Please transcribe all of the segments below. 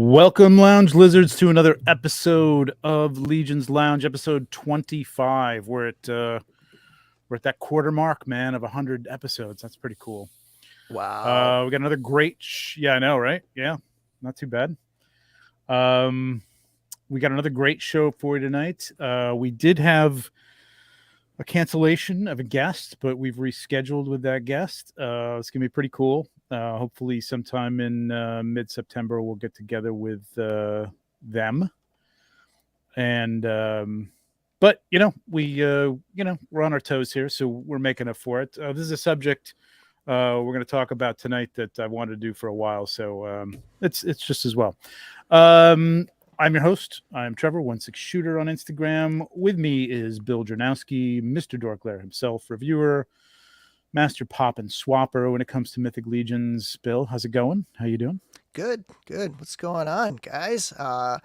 Welcome, Lounge Lizards, to another episode of Legions Lounge, episode 25. We're at that quarter mark, man, of 100 episodes. That's pretty cool. Wow. We got another great... yeah, I know, right? Yeah, not too bad. We got another great show for you tonight. We did have a cancellation of a guest, but we've rescheduled with that guest. It's going to be pretty cool. Hopefully sometime in mid-September we'll get together with them. And but we're on our toes here, so we're making up for it. This is a subject we're going to talk about tonight that I wanted to do for a while, so it's just as well. I'm your host. I'm Trevor, 16 Shooter on Instagram. With me is Bill Drewnowski, Mr. Dorklair himself, reviewer, Master Pop and Swapper when it comes to Mythic Legions. Bill, how's it going? How you doing? Good. What's going on, guys? I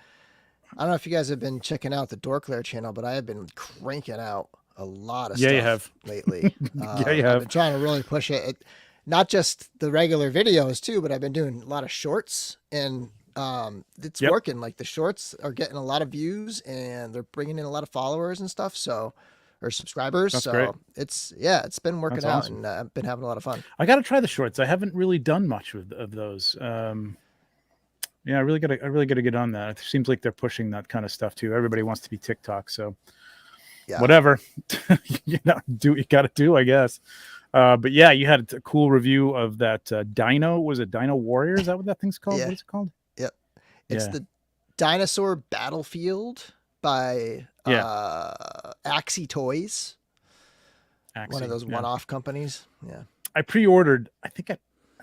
don't know if you guys have been checking out the Dorklair channel, but I have been cranking out a lot of stuff lately. Yeah, you have. I've been trying to really push it. Not just the regular videos too, but I've been doing a lot of shorts, and it's working. Like the shorts are getting a lot of views, and they're bringing in a lot of followers and stuff. Or subscribers. That's so great. It's been working out, awesome. And I've been having a lot of fun. I got to try the shorts. I haven't really done much of those. Yeah, I really got to get on that. It seems like they're pushing that kind of stuff too. Everybody wants to be TikTok, so yeah. Whatever. Do what you got to do, I guess. But yeah, you had a cool review of that Dino. Was it Dino Warrior? Is that what that thing's called? Yeah. What is it called? Yep. It's the Dinosaur Battlefield by Axie Toys. One of those one-off companies. Yeah. I pre-ordered, I think I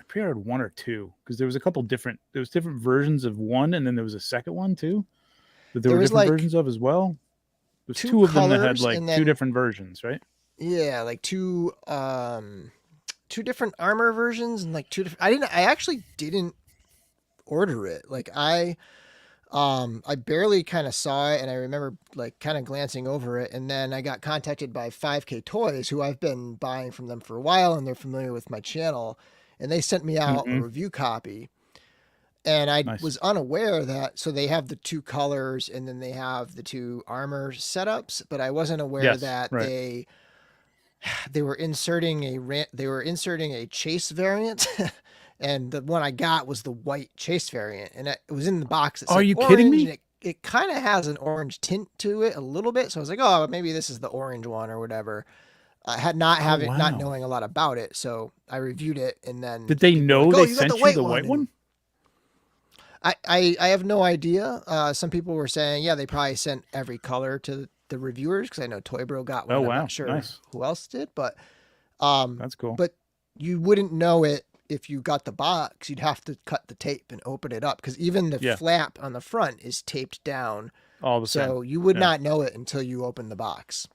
pre-ordered one or two, because there was a couple different versions of one, and then there was a second one too that there were different versions of as well. There's two of them that had like two different versions, right? Yeah, like two different armor versions, and like two different. I actually didn't order it. Like I barely kind of saw it, and I remember like kind of glancing over it, and then I got contacted by 5K Toys, who I've been buying from them for a while, and they're familiar with my channel, and they sent me out a review copy, and I was unaware that, so they have the two colors, and then they have the two armor setups, but I wasn't aware that they were inserting a chase variant. And the one I got was the white chase variant, and it was in the box. Are you kidding me? It kind of has an orange tint to it a little bit. So I was like, oh, maybe this is the orange one or whatever. I had not knowing a lot about it. So I reviewed it, and then did they know they sent you the white one? I have no idea. Some people were saying, yeah, they probably sent every color to the reviewers, because I know Toy Bro got one. Oh, wow. I'm not sure who else did, but that's cool. But you wouldn't know it if you got the box. You'd have to cut the tape and open it up, because even the flap on the front is taped down. All the same. So you would not know it until you open the box.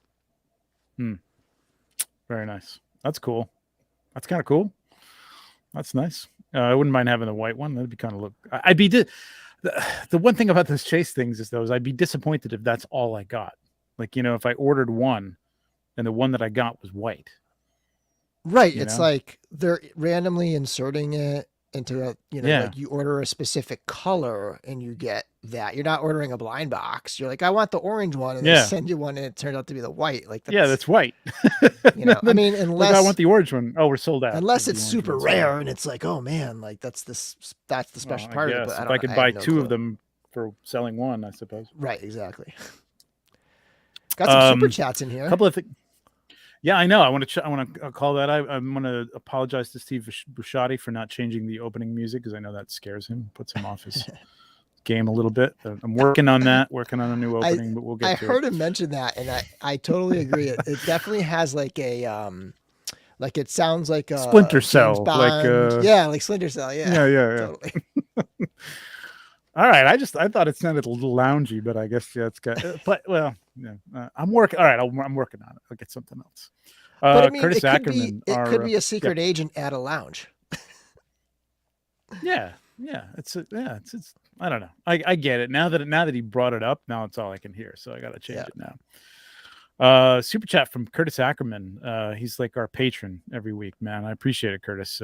Very nice. That's cool. That's kind of cool. That's nice. I wouldn't mind having the white one. That'd be kind of I'd be the one thing about those chase things is I'd be disappointed if that's all I got. Like, if I ordered one and the one that I got was white. Right. It's like they're randomly inserting it into a, like you order a specific color and you get that. You're not ordering a blind box. You're like, I want the orange one, and they send you one, and it turned out to be the white. Like, that's white. I mean, unless I want the orange one. Oh, we're sold out. Unless it's super rare, and it's like, oh man, like that's the special part of it. But if I could buy two of them for selling one, I suppose. Right. Exactly. Got some super chats in here. A couple of things. Yeah, I know. I want to call that. I want to apologize to Steve Busciotti for not changing the opening music, because I know that scares him, puts him off his game a little bit. I'm working on that, working on a new opening, but we'll get to it. I heard him mention that, and I totally agree. It definitely has like a like it sounds like a Splinter Cell, like like Splinter Cell. Yeah. Totally. All right, I thought it sounded a little loungy, but I guess it's got. But I'm working. All right, I'm working on it. I'll get something else. But I mean, Curtis it could be a secret agent at a lounge. Yeah, it's I don't know. I get it now that he brought it up. Now it's all I can hear, so I got to change it now. Super chat from Curtis Ackerman. He's like our patron every week, man. I appreciate it, Curtis.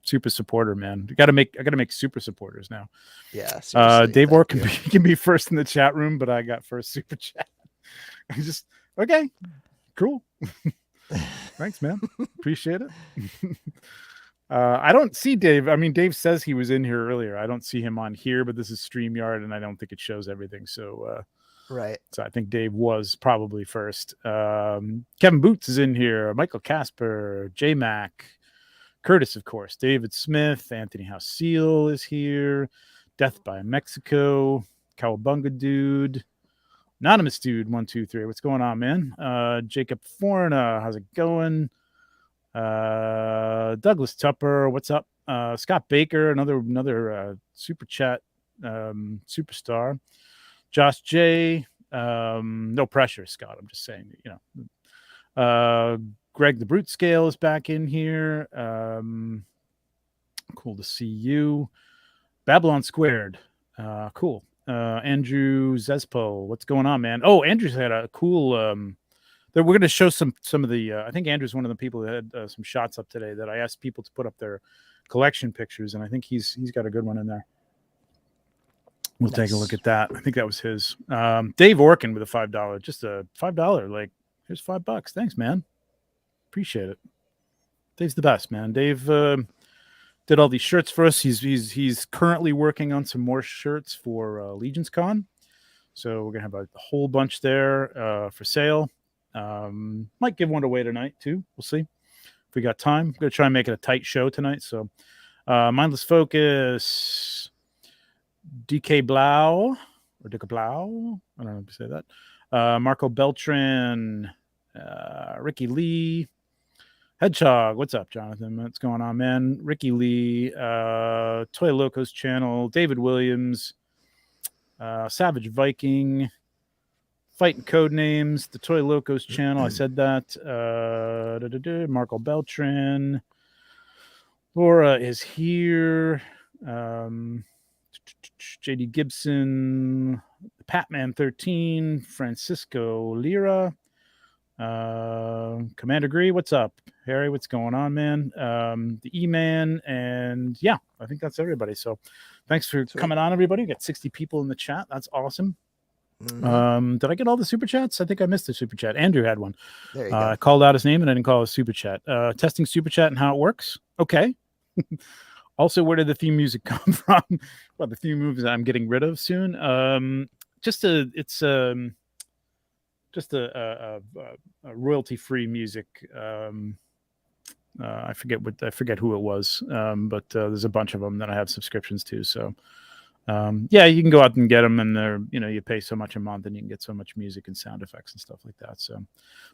super supporter, man. I gotta make super supporters now. Yeah, seriously. Dave Orr Thank you. can be first in the chat room, but I got first super chat. I just okay, cool. Thanks, man. Appreciate it. I don't see Dave. I mean, Dave says he was in here earlier. I don't see him on here, but this is StreamYard, and I don't think it shows everything. So, Right. so I think Dave was probably first. Kevin Boots is in here. Michael Casper, J Mac, Curtis, of course. David Smith, Anthony House Seal is here. Death by Mexico, Cowabunga Dude, Anonymous Dude, 123. What's going on, man? Jacob Forna, how's it going? Douglas Tupper, what's up? Scott Baker, another super chat superstar. Josh J, no pressure, Scott. I'm just saying, you know. Greg the Brute Scale is back in here. Cool to see you. Babylon Squared, cool. Andrew Zespo, what's going on, man? Oh, Andrew's had a cool. We're going to show some of the. I think Andrew's one of the people that had some shots up today that I asked people to put up their collection pictures, and I think he's got a good one in there. We'll take a look at that. I think that was his. Dave Orkin with a $5, just a $5. Like, here's $5. Thanks, man. Appreciate it. Dave's the best, man. Dave did all these shirts for us. He's currently working on some more shirts for Legions Con, so we're gonna have a whole bunch there for sale. Might give one away tonight too. We'll see if we got time. I'm gonna try and make it a tight show tonight. So, Mindless Focus, DK Blau or DK Blau. I don't know if you say that. Marco Beltran, Ricky Lee, Hedgehog. What's up, Jonathan? What's going on, man? Ricky Lee, Toy Locos channel, David Williams, Savage Viking. Fighting Code Names, the Toy Locos channel. I said that. Marco Beltran. Laura is here. JD Gibson. Patman 13. Francisco Lira. Commander Gree, what's up? Harry, what's going on, man? The E-Man. And yeah, I think that's everybody. So thanks for coming on, everybody. We got 60 people in the chat. That's awesome. Mm-hmm. Did I get all the super chats? I think I missed the super chat. Andrew had one. There you go. I called out his name and I didn't call his super chat. Testing super chat and how it works. Okay. Also, where did the theme music come from? Well, the theme movies I'm getting rid of soon. It's a royalty-free music. I forget who it was, but there's a bunch of them that I have subscriptions to. So. Yeah, you can go out and get them, and they're, you pay so much a month and you can get so much music and sound effects and stuff like that. So,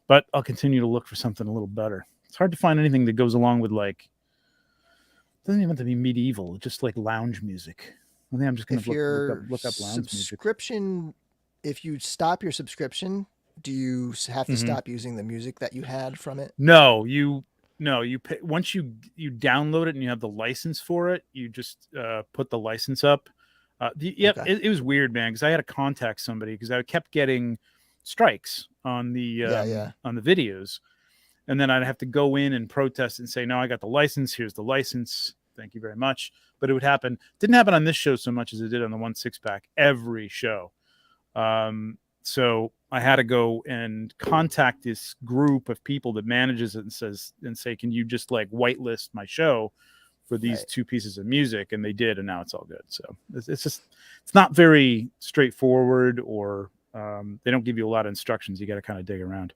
but I'll continue to look for something a little better. It's hard to find anything that goes along with doesn't even have to be medieval, just like lounge music. I think I'm just going to look up lounge subscription. music. If you stop your subscription, do you have to stop using the music that you had from it? No, you pay once you download it and you have the license for it. You just put the license up. It was weird, man, because I had to contact somebody because I kept getting strikes on the on the videos, and then I'd have to go in and protest and say, no, I got the license. Here's the license. Thank you very much. But it would happen. Didn't happen on this show so much as it did on the 1/6-pack every show. So I had to go and contact this group of people that manages it and say, can you just whitelist my show for these two pieces of music? And they did, and now it's all good. So it's not very straightforward, or they don't give you a lot of instructions. You got to kind of dig around.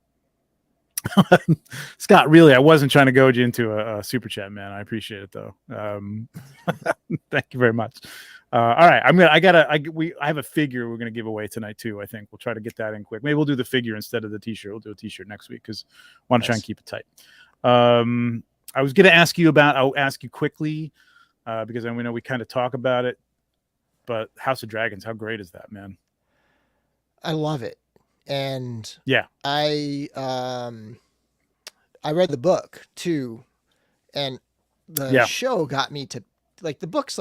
Scott, really, I wasn't trying to goad you into a super chat, man. I appreciate it though. Thank you very much. All right, I have a figure we're gonna give away tonight too. I think we'll try to get that in quick. Maybe we'll do the figure instead of the t-shirt. We'll do a t-shirt next week because I want to try and keep it tight. I was going to ask you I'll ask you quickly because I know we kind of talk about it, but House of Dragons, how great is that, man? I love it. And yeah, I read the book too, and the show got me to the book's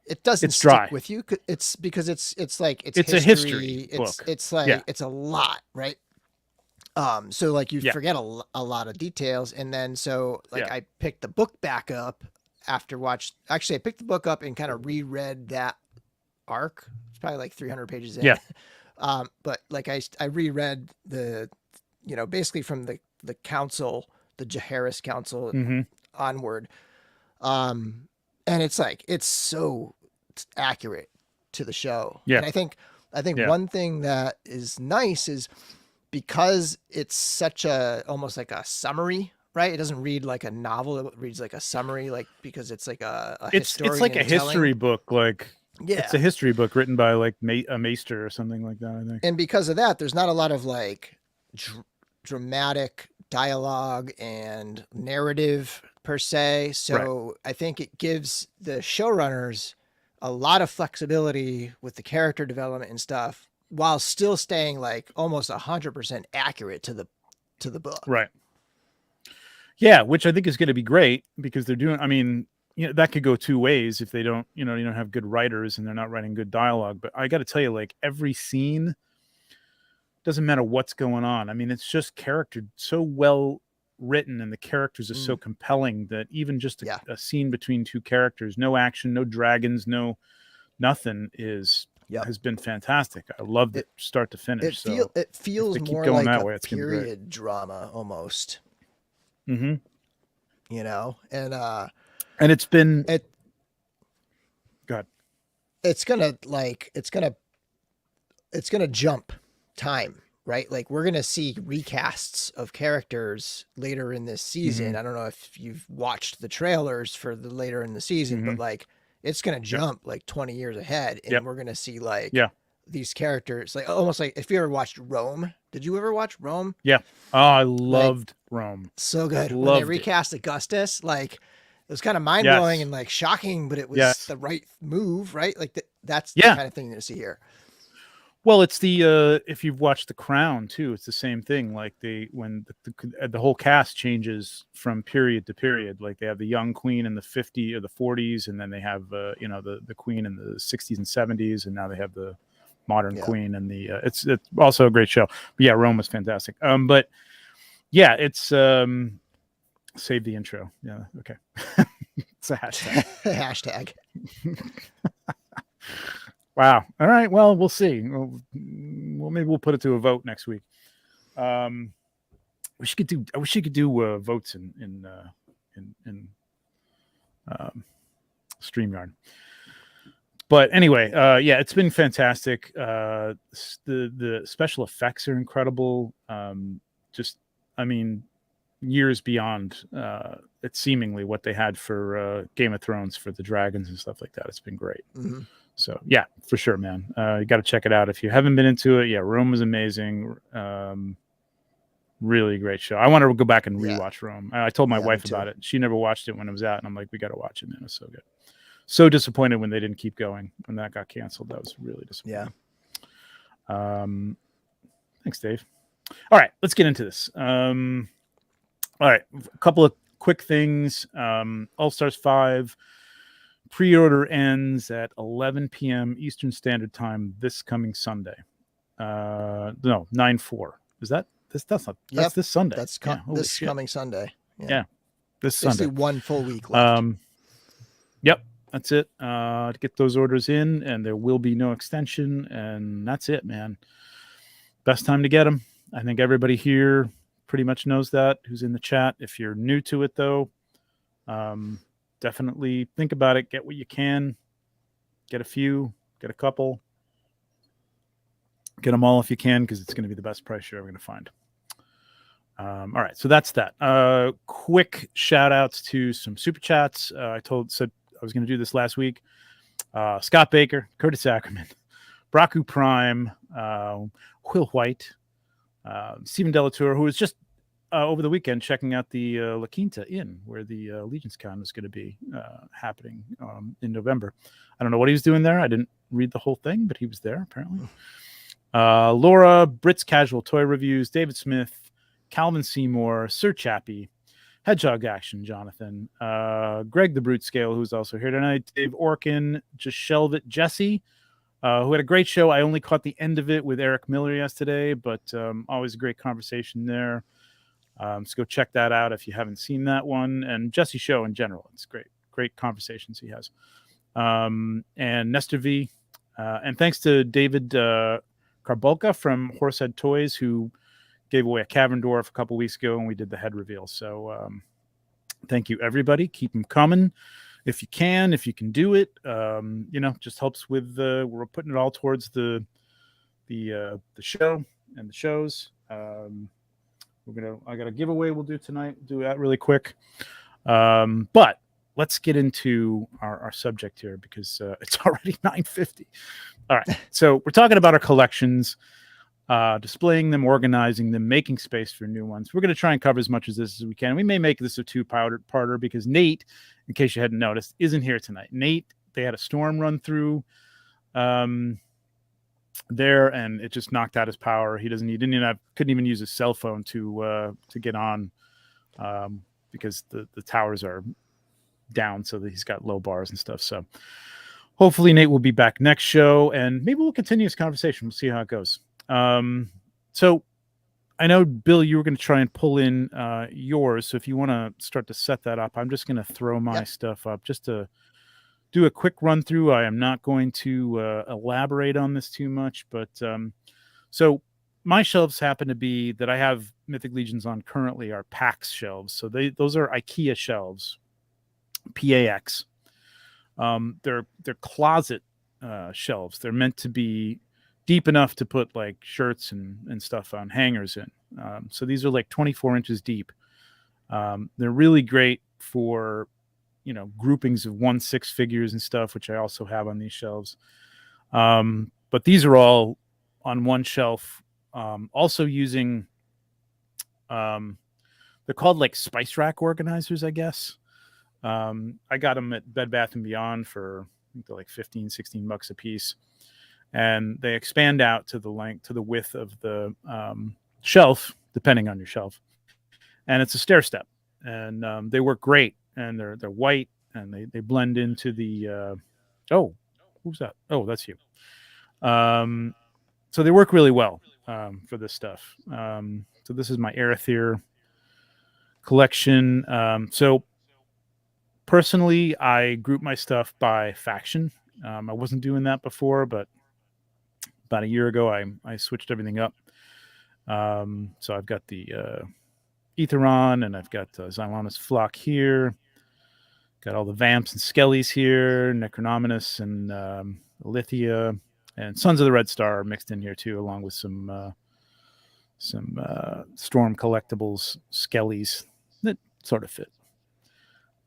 it doesn't stick dry with you. It's because it's a history book. It's it's a lot, right? So you forget a lot of details, and then I picked the book back up Actually, I picked the book up and kind of reread that arc. It's probably like 300 pages in. Yeah. But like I reread basically from the council, the Jaharis Council Mm-hmm. onward. And it's like, it's so accurate to the show. Yeah. And I think Yeah. one thing that is nice is because it's such almost like a summary, right? It doesn't read like a novel. It reads like a summary, like, because it's like a historian. It's like a history book. Like, yeah, it's a history book written by like a maester or something like that, I think. and because of that, there's not a lot of like dramatic dialogue and narrative per se. So I think it gives the showrunners a lot of flexibility with the character development and stuff, while still staying like almost 100% accurate to the book. Right. Yeah, which I think is going to be great because they're doing. I mean, that could go two ways if they don't. You don't have good writers and they're not writing good dialogue. But I got to tell you, like, every scene, doesn't matter what's going on. I mean, it's just character so well written, and the characters are so compelling that even just a scene between two characters, no action, no dragons, no nothing has been fantastic. I loved it start to finish. It feels more like a period drama almost. Mm-hmm. And it's been God. It's gonna jump time, right? Like, we're gonna see recasts of characters later in this season. Mm-hmm. I don't know if you've watched the trailers for the later in the season, but like, it's gonna jump like 20 years ahead, and we're gonna see like these characters, like almost like if you ever watched Rome. Did you ever watch Rome? Yeah. Oh, I loved Rome. So good. When they recast Augustus, like, it was kind of mind blowing and like shocking, but it was the right move, right? Like that's the kind of thing to see here. Well, it's the if you've watched The Crown too, it's the same thing. Like when the whole cast changes from period to period. Like they have the young queen in the 50s or the 40s, and then they have the queen in the 60s and 70s, and now they have the modern queen and the it's also a great show. But yeah, Rome was fantastic. But yeah, it's save the intro. Yeah, okay. It's a hashtag. Hashtag. Wow. All right. Well, we'll see. Well, maybe we'll put it to a vote next week. I wish you could do votes in StreamYard. But anyway, yeah, it's been fantastic. The special effects are incredible. Years beyond it's seemingly what they had for Game of Thrones for the dragons and stuff like that. It's been great. Mm-hmm. So yeah, for sure, man. You got to check it out if you haven't been into it. Yeah, Rome was amazing. Really great show. I want to go back and rewatch Rome. I told my wife about it. She never watched it when it was out, and I'm like, we got to watch it, man. It was so good. So disappointed when they didn't keep going, when that got canceled. That was really disappointing. Yeah. Thanks, Dave. All right, let's get into this. All right, a couple of quick things. All Stars 5 pre-order ends at 11 p.m. Eastern Standard Time this coming Sunday. No, 9/4. Is that this? That's not. That's this Sunday. That's this coming Sunday. Yeah, this Basically Sunday. 1 full week left. Yep, that's it. To get those orders in, and there will be no extension, and that's it, man. Best time to get them. I think everybody here pretty much knows that, who's in the chat. If you're new to it, though, definitely think about it. Get what you can. Get a few. Get a couple. Get them all if you can, because it's going to be the best price you're ever going to find. All right, so that's that. Quick shout outs to some super chats. Said I was going to do this last week. Scott Baker, Curtis Ackerman, Braku Prime, Will White, Stephen Delatour, who was just over the weekend checking out the La Quinta Inn, where the Legions Con is going to be happening in November. I don't know what he was doing there. I didn't read the whole thing, but he was there apparently. Laura, Brits Casual Toy Reviews, David Smith, Calvin Seymour, Sir Chappie, Hedgehog Action, Jonathan, Greg the Brute Scale, who's also here tonight, Dave Orkin, Just Shelve It, Jesse, who had a great show. I only caught the end of it with Eric Miller yesterday, but always a great conversation there. So go check that out if you haven't seen that one. And Jesse's show in general, it's great. great conversations he has. And Nestor V. And thanks to David Karbolka from Horsehead Toys, who gave away a Cavern Dwarf a couple weeks ago, and we did the head reveal. So thank you, everybody. Keep them coming if you can do it. Just helps with we're putting it all towards the show and the shows. I got a giveaway we'll do tonight. We'll do that really quick. But let's get into our subject here, because it's already 9:50. All right. So we're talking about our collections, displaying them, organizing them, making space for new ones. We're going to try and cover as much of this as we can. We may make this a two-parter because Nate, in case you hadn't noticed, isn't here tonight. Nate, they had a storm run through there, and it just knocked out his power. Couldn't even use his cell phone to get on because the towers are down, so that he's got low bars and stuff. So hopefully Nate will be back next show, and maybe we'll continue this conversation. We'll see how it goes. So I know, Bill, you were going to try and pull in yours. So if you want to start to set that up, I'm just going to throw my stuff up just to do a quick run through. I am not going to elaborate on this too much, but so my shelves happen to be that I have Mythic Legions on currently are Pax Shelves. So those are IKEA shelves, PAX. They're closet shelves. They're meant to be deep enough to put like shirts and stuff on hangers in. So these are like 24 inches deep. They're really great for, groupings of 1/6 figures and stuff, which I also have on these shelves. But these are all on one shelf. Also using, they're called like spice rack organizers, I guess. I got them at Bed Bath & Beyond for, I think they're like $15-16 a piece. And they expand out to the width of the shelf, depending on your shelf. And it's a stair step, and they work great. And they're white, and they blend into the. Oh, who's that? Oh, that's you. So they work really well for this stuff. So this is my Arithier collection. So personally, I group my stuff by faction. I wasn't doing that before, but about a year ago, I switched everything up. So I've got the Aetheron, and I've got Xylanus Flock here. Got all the Vamps and Skellies here, Necronominus and Alythia, and Sons of the Red Star mixed in here too, along with some Storm collectibles, Skellies that sort of fit.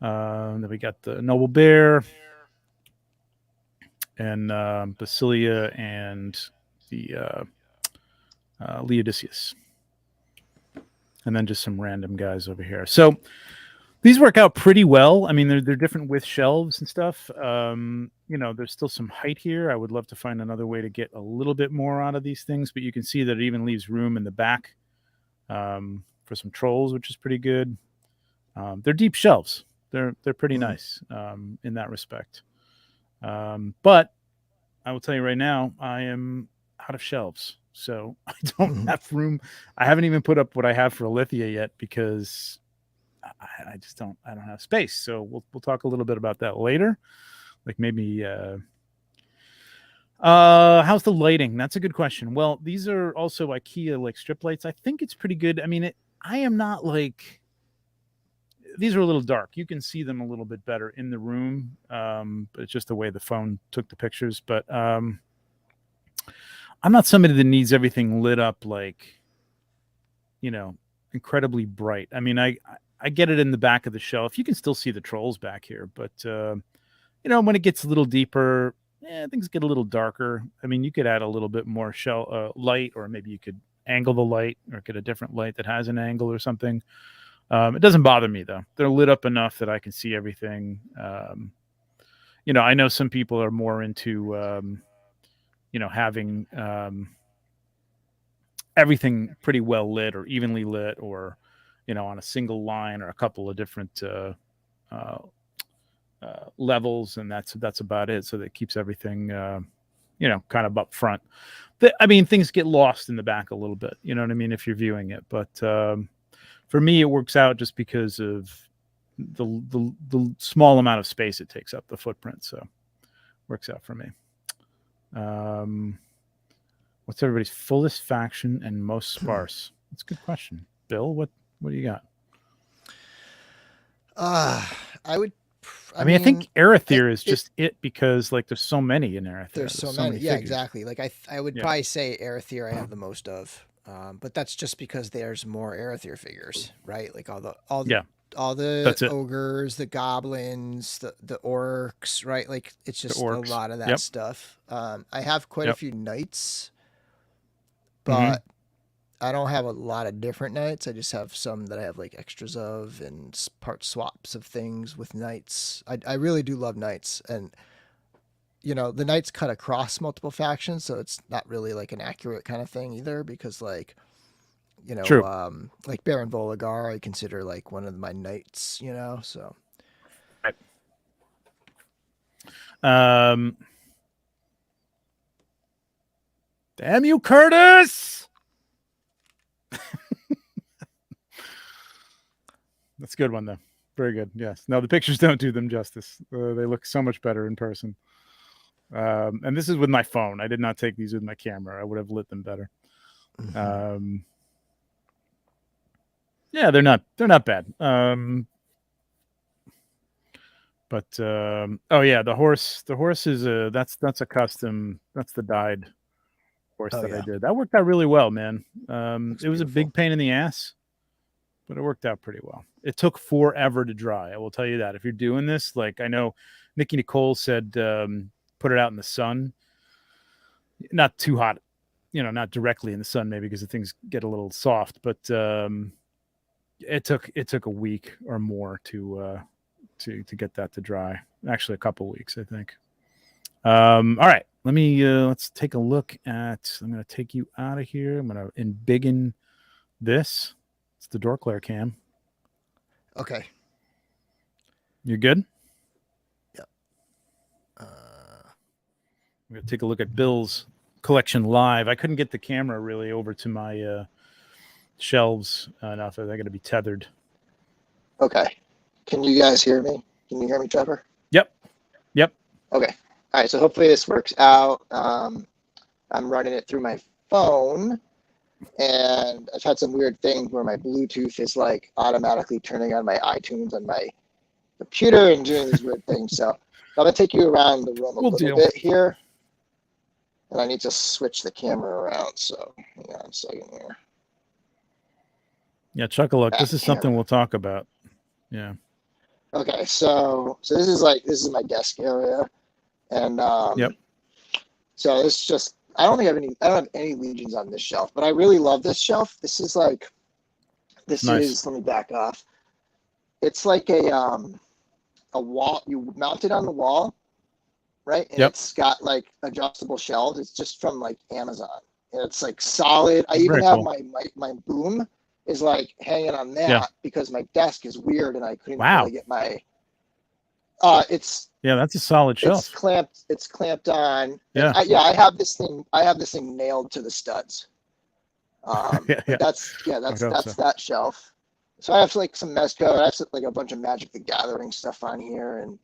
Then we got the Noble Bear and Basilia and the Leodicius. And then just some random guys over here. So these work out pretty well. I mean, they're different with shelves and stuff. There's still some height here. I would love to find another way to get a little bit more out of these things, but you can see that it even leaves room in the back for some trolls, which is pretty good. They're deep shelves. They're pretty nice in that respect. But I will tell you right now, I am out of shelves. So I don't have room. I haven't even put up what I have for Alythia yet because I don't have space. So we'll talk a little bit about that later. Like maybe how's the lighting? That's a good question. Well, these are also IKEA like strip lights. I think it's pretty good. I mean, I am not like, these are a little dark. You can see them a little bit better in the room. But it's just the way the phone took the pictures. But I'm not somebody that needs everything lit up like, incredibly bright. I mean, I get it in the back of the shelf. You can still see the trolls back here, but when it gets a little deeper, things get a little darker. I mean, you could add a little bit more light, or maybe you could angle the light or get a different light that has an angle or something. It doesn't bother me though. They're lit up enough that I can see everything. I know some people are more into, having everything pretty well lit or evenly lit, or on a single line or a couple of different levels, and that's about it. So that keeps everything, kind of up front. Things get lost in the back a little bit. You know what I mean if you're viewing it, but for me, it works out just because of the small amount of space it takes up, the footprint. So works out for me. What's everybody's fullest faction and most sparse? That's a good question. Bill, what do you got? I would. I mean, I think Arithier is just it because like there's so many in Arithier. There's so many. Yeah, exactly. Like I would probably say Arithier I have the most of, but that's just because there's more Arithier figures, right? Like all the ogres, the goblins, the orcs, right? Like it's just a lot of that stuff. I have quite a few knights, but I don't have a lot of different knights. I just have some that I have like extras of and part swaps of things with knights. I really do love knights, and you know, the knights cut across multiple factions, so it's not really like an accurate kind of thing either, because like, you know, like Baron Voligar, I consider like one of my knights, you know, so. Damn you, Curtis! That's a good one, though. Very good. Yes. No, the pictures don't do them justice. They look so much better in person. And this is with my phone. I did not take these with my camera. I would have lit them better. Yeah, they're not bad. But oh yeah, the horse is that's a custom. That's the dyed horse I did. That worked out really well, man. It was a big pain in the ass, but it worked out pretty well. It took forever to dry. I will tell you that. If you're doing this, like I know Nikki Nicole said, put it out in the sun, not too hot, you know, not directly in the sun, maybe because the things get a little soft, but it took a week or more to get that to dry. Actually, a couple weeks, I think. All right, let's take a look at. I'm going to take you out of here. I'm going to embiggen this. It's the Dorclair cam. Okay. You're good? Yep. I'm going to take a look at Bill's collection live. I couldn't get the camera really over to my shelves enough. They're going to be tethered. Okay. Can you guys hear me? Can you hear me, Trevor? Yep. Okay. All right. So hopefully this works out. I'm running it through my phone, and I've had some weird things where my Bluetooth is like automatically turning on my iTunes on my computer and doing these weird things. So I'm going to take you around the room a little bit here, and I need to switch the camera around. So hang on a second here. Yeah, Chuck-a-Luck. This is something we'll talk about. Yeah. Okay, so this is my desk area, and so it's just I don't have any Legions on this shelf, but I really love this shelf. This is let me back off. It's like a wall, you mount it on the wall, right? And it's got like adjustable shelves. It's just from like Amazon, and it's like solid. I even have my boom is like hanging on that because my desk is weird and I couldn't really get my that's a solid shelf. It's clamped on. Yeah. I have this thing nailed to the studs. That's that shelf. So I have like some Mezco, I have like a bunch of Magic the Gathering stuff on here and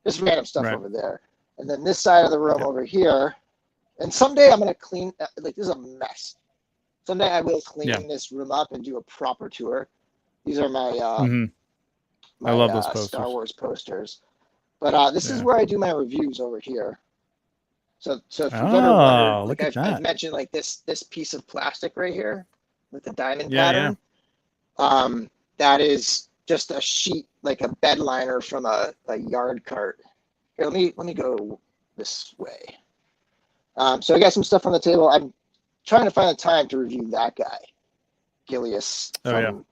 just random stuff over there. And then this side of the room over here, and someday I'm gonna clean, like this is a mess. Someday I will clean this room up and do a proper tour. These are my I love those posters. Star Wars posters. But this is where I do my reviews over here. So if you've ever wondered, like I've mentioned like this piece of plastic right here with the diamond pattern. That is just a sheet, like a bed liner from a yard cart. Here, let me go this way. So I got some stuff on the table. I'm trying to find the time to review that guy, Gilius from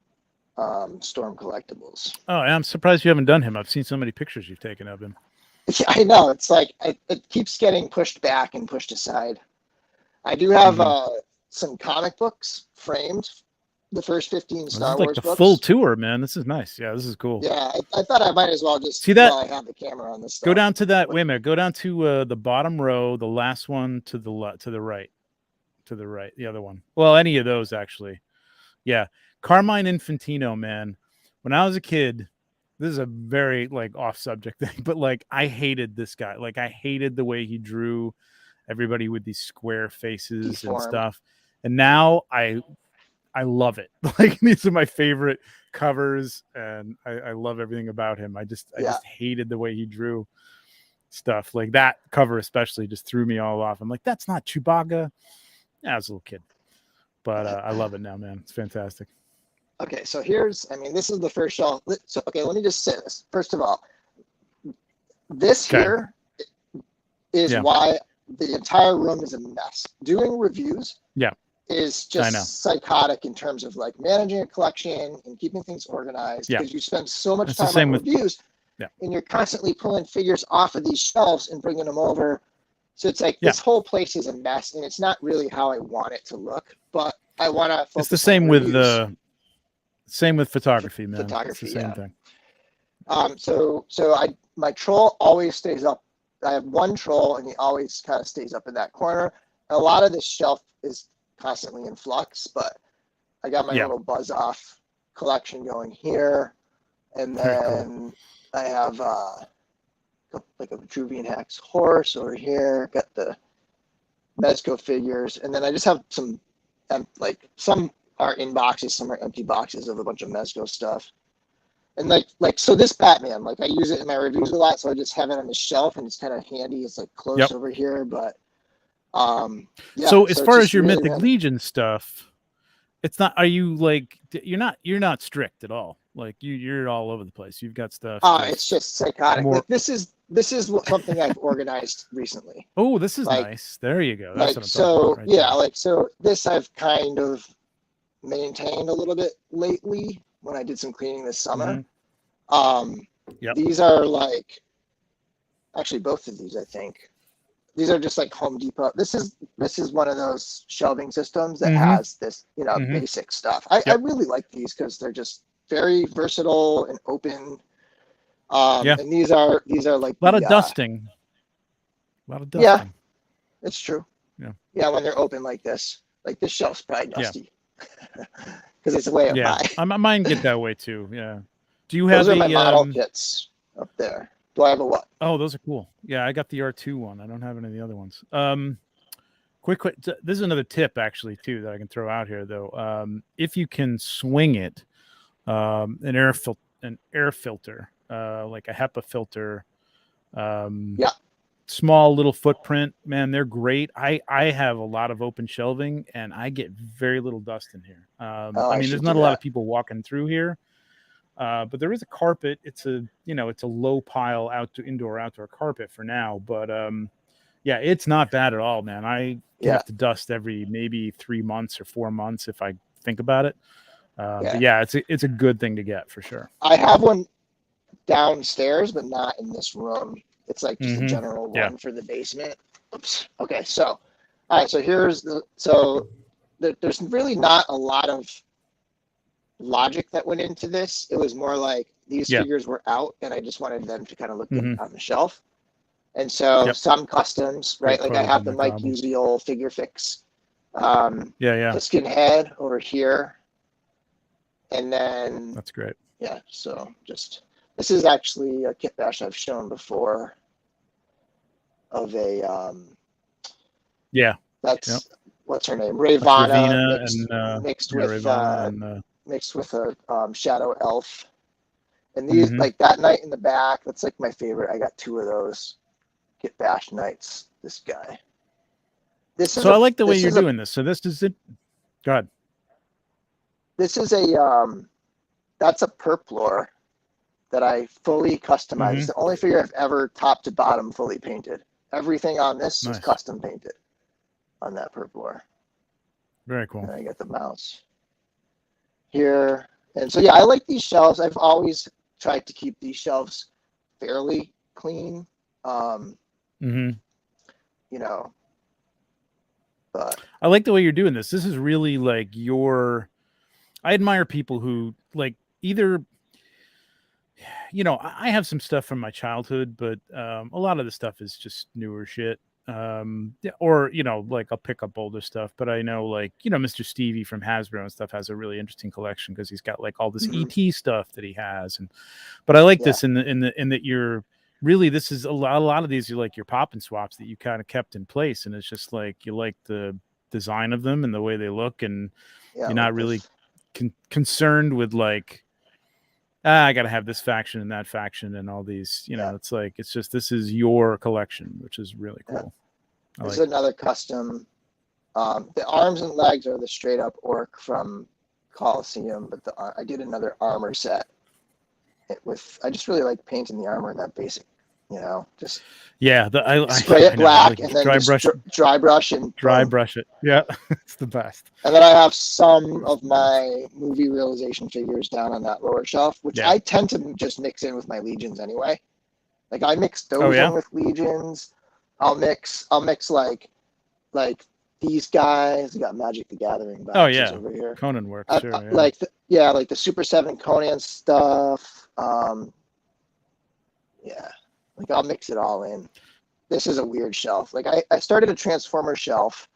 Storm Collectibles. Oh, I'm surprised you haven't done him. I've seen so many pictures you've taken of him. Yeah, I know. It's like it keeps getting pushed back and pushed aside. I do have some comic books framed. The first 15 Star Wars books. The full tour, man. This is nice. Yeah, this is cool. Yeah, I thought I might as well just see that. While I have the camera on this stuff. Go down to that. Wait a minute. Go down to the bottom row, the last one to the right. To the right, the other one. Well, any of those actually. Yeah, Carmine Infantino, man. When I was a kid, this is a very like off subject thing, but like I hated this guy. Like I hated the way he drew everybody with these square faces and Deformed. stuff. And now I love it. Like these are my favorite covers, and I love everything about him. I just hated the way he drew stuff. Like that cover especially just threw me all off. I'm like, that's not Chewbacca. Yeah, I was a little kid. But I love it now, man. It's fantastic. Okay, so here's, I mean, this is the first shelf. So, okay, let me just say this. First of all, this here is why the entire room is a mess. Doing reviews is just psychotic in terms of like managing a collection and keeping things organized because you spend so much time on reviews and you're constantly pulling figures off of these shelves and bringing them over. So it's like this whole place is a mess and it's not really how I want it to look, but I want to focus. It's the same with photography, man. Photography, it's the same thing. So my troll always stays up. I have one troll and he always kind of stays up in that corner. A lot of this shelf is constantly in flux, but I got my little buzz off collection going here. And then I have like a Vitruvian Hex horse over here. Got the Mezco figures. And then I just have some are in boxes, some are empty boxes of a bunch of Mezco stuff. And so this Batman, like I use it in my reviews a lot, so I just have it on the shelf and it's kind of handy. It's like close over here, but so as far as your really Mythic Legion stuff, it's not. Are you like you're not strict at all? Like you're all over the place. You've got stuff. It's just psychotic. Like, this is something I've organized recently. Oh, this is nice. There you go. That's what I'm talking about right there. So this I've kind of maintained a little bit lately when I did some cleaning this summer. These are like actually both of these I think. These are just like Home Depot. This is one of those shelving systems that has this, basic stuff. I really like these because they're just very versatile and open. And these are like a lot of dusting. Yeah, it's true. Yeah, when they're open like this shelf's probably dusty because it's way up high. Mine get that way too. Yeah. Do you have those are my model kits up there? Do I have a what? Oh, those are cool. Yeah, I got the R2 one. I don't have any of the other ones. Quick. This is another tip actually too that I can throw out here though. If you can swing it, an air filter, like a HEPA filter, small little footprint, man, they're great. I have a lot of open shelving and I get very little dust in here. I mean, there's not a lot of people walking through here. But there is a carpet. It's a low pile indoor-outdoor carpet for now. But it's not bad at all, man. I have to dust every maybe 3 months or 4 months if I think about it. But it's a good thing to get for sure. I have one downstairs, but not in this room. It's like just a general one for the basement. Oops. Okay, so all right. So there's really not a lot of logic that went into this. It was more like these figures were out and I just wanted them to kind of look good on the shelf. And so some customs, right? Like I have the Mike Uziel figure fix. The skin head over here. And then that's great. Yeah. So this is actually a kit bash I've shown before of a that's what's her name? Ravana mixed with a shadow elf. And these like that knight in the back, that's like my favorite. I got 2 of those kit bash knights. This guy. I like the way you're doing this. So this is it. Go ahead. This is that's a perp lore that I fully customized. It's the only figure I've ever top to bottom fully painted. Everything on this is custom painted on that perp lore. Very cool. And I got the mouse here. And so, I like these shelves. I've always tried to keep these shelves fairly clean. But I like the way you're doing this. This is really like I admire people who like either, I have some stuff from my childhood, but a lot of the stuff is just newer shit. Yeah, or like I'll pick up older stuff, but I know like Mr. Stevie from Hasbro and stuff has a really interesting collection because he's got like all this ET stuff that he has, but I like this in that you're really, this is a lot of these are like your pop and swaps that you kind of kept in place, and it's just like you like the design of them and the way they look, and you're not really concerned with like, I gotta have this faction and that faction and all these, it's like, it's just, this is your collection, which is really cool. There's another custom. The arms and legs are the straight up orc from Coliseum, but I did another armor set I just really like painting the armor in that basic, just I spray it black, like, and then dry brush it. Yeah, it's the best. And then I have some of my movie realization figures down on that lower shelf, which I tend to just mix in with my Legions anyway. Like I mix those in with Legions. I'll mix like these guys. We got Magic the Gathering boxes over here. Conan work, sure. Like the Super 7 Conan stuff. Like I'll mix it all in. This is a weird shelf. Like I started a Transformer shelf,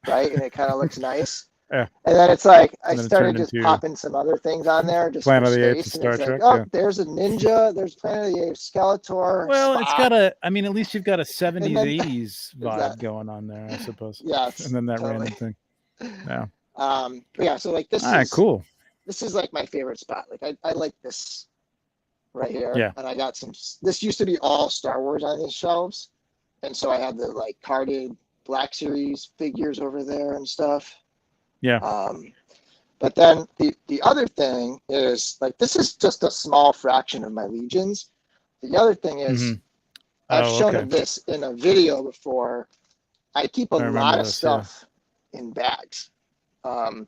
right? And it kind of looks nice. Yeah. And then it's like I started just popping some other things on there, just Planet of the Apes and Star Trek. There's a ninja. There's Planet of the Apes, Skeletor. Well, Spock. It's got at least you've got a 70s, 80s vibe going on there, I suppose. Yes. And then that random thing. Yeah. So like this is cool. This is like my favorite spot. Like I like this right here. Yeah. And I got this used to be all Star Wars on these shelves. And so I had the like carded Black Series figures over there and stuff. Yeah. But then the other thing is like, this is just a small fraction of my Legions. The other thing is I've shown this in a video before. I keep a lot of stuff in bags. And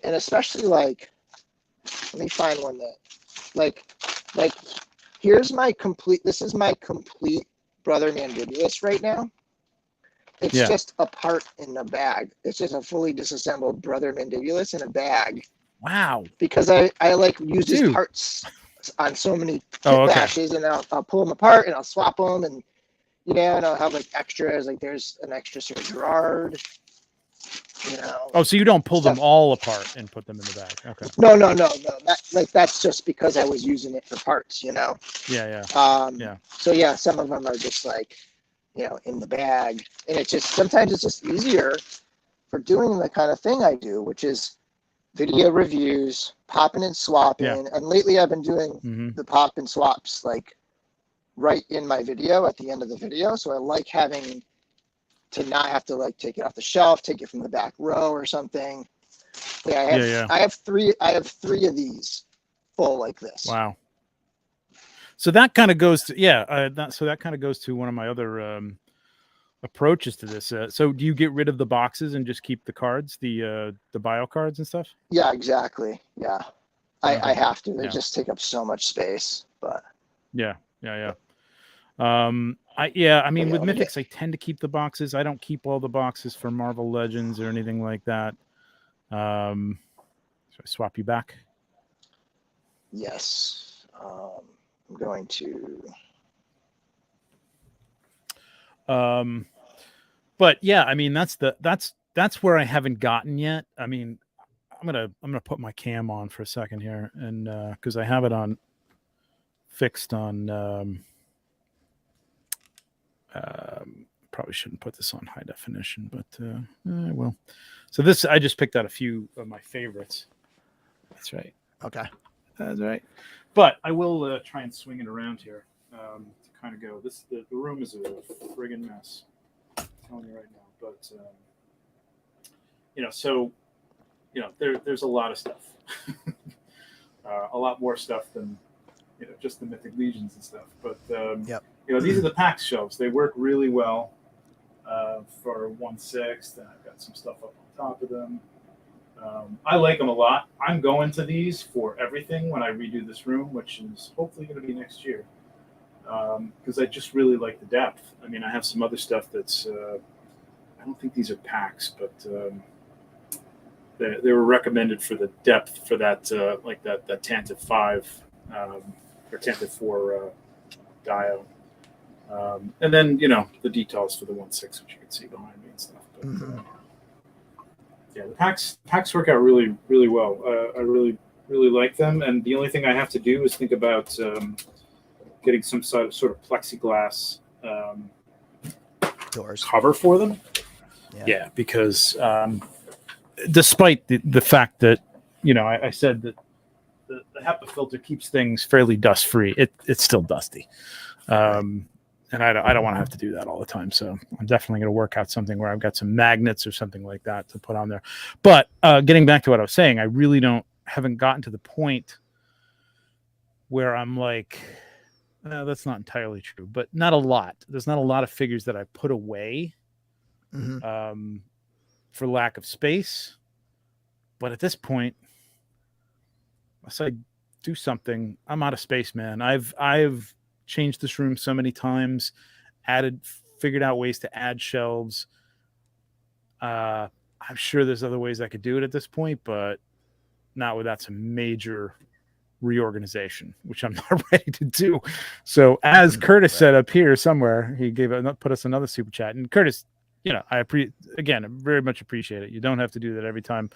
especially like, let me find one that like here's my complete, this is my complete Brother Mandibulus right now. It's just a part in a bag. It's just a fully disassembled Brother Mandibulus in a bag. Wow. Because I like use his parts on so many kit bashes, and I'll pull them apart and I'll swap them, and and I'll have like extras. Like there's an extra Sir Gerard. Oh, so you don't pull them all apart and put them in the bag? Okay. No. That's just because I was using it for parts. Yeah. So yeah, some of them are just like, in the bag, and it's just sometimes it's just easier for doing the kind of thing I do, which is video reviews, popping and swapping. And lately I've been doing the pop and swaps like right in my video at the end of the video. So I like having to not have to like take it off the shelf, take it from the back row or something. I have three of these full like this. Wow. So that kind of goes to that kind of goes to one of my other approaches to this. So do you get rid of the boxes and just keep the cards, the bio cards and stuff? Yeah, exactly. Yeah, I have to. They just take up so much space. But yeah. I mean, with Mythics, I tend to keep the boxes. I don't keep all the boxes for Marvel Legends or anything like that. Should I swap you back? Yes. I'm going to. But yeah, I mean, that's where I haven't gotten yet. I mean, I'm gonna put my cam on for a second here, and because I have it on fixed on. Probably shouldn't put this on high definition, but I will. So this, I just picked out a few of my favorites. That's right. Okay. That's right. But I will try and swing it around here to kind of go. The room is a friggin' mess. I'm telling you right now. But there's a lot of stuff. A lot more stuff than just the Mythic Legions and stuff. But these are the Pax Shelves. They work really well for 1/6, and I've got some stuff up on top of them. I like them a lot. I'm going to these for everything when I redo this room, which is hopefully going to be next year, because I just really like the depth. I mean, I have some other stuff that's I don't think these are packs, but they were recommended for the depth for that that Tantive 5 or Tantive 4 Dio. And then, you know, the details for the 1.6, which you can see behind me and stuff. But, yeah, the packs work out really, really well. I really, really like them. And the only thing I have to do is think about getting some sort of plexiglass doors cover for them. Yeah, because despite the fact that, you know, I said that the HEPA filter keeps things fairly dust free, it's still dusty. And I don't want to have to do that all the time. So I'm definitely going to work out something where I've got some magnets or something like that to put on there. But getting back to what I was saying, I really haven't gotten to the point where I'm like, that's not entirely true, but not a lot. There's not a lot of figures that I put away for lack of space. But at this point, unless I do something, I'm out of space, man. I've changed this room so many times, figured out ways to add shelves. I'm sure there's other ways I could do it at this point, but not without some major reorganization, which I'm not ready to do. So as Curtis said up here somewhere, he put us another super chat. And Curtis, you know, I very much appreciate it. You don't have to do that every time.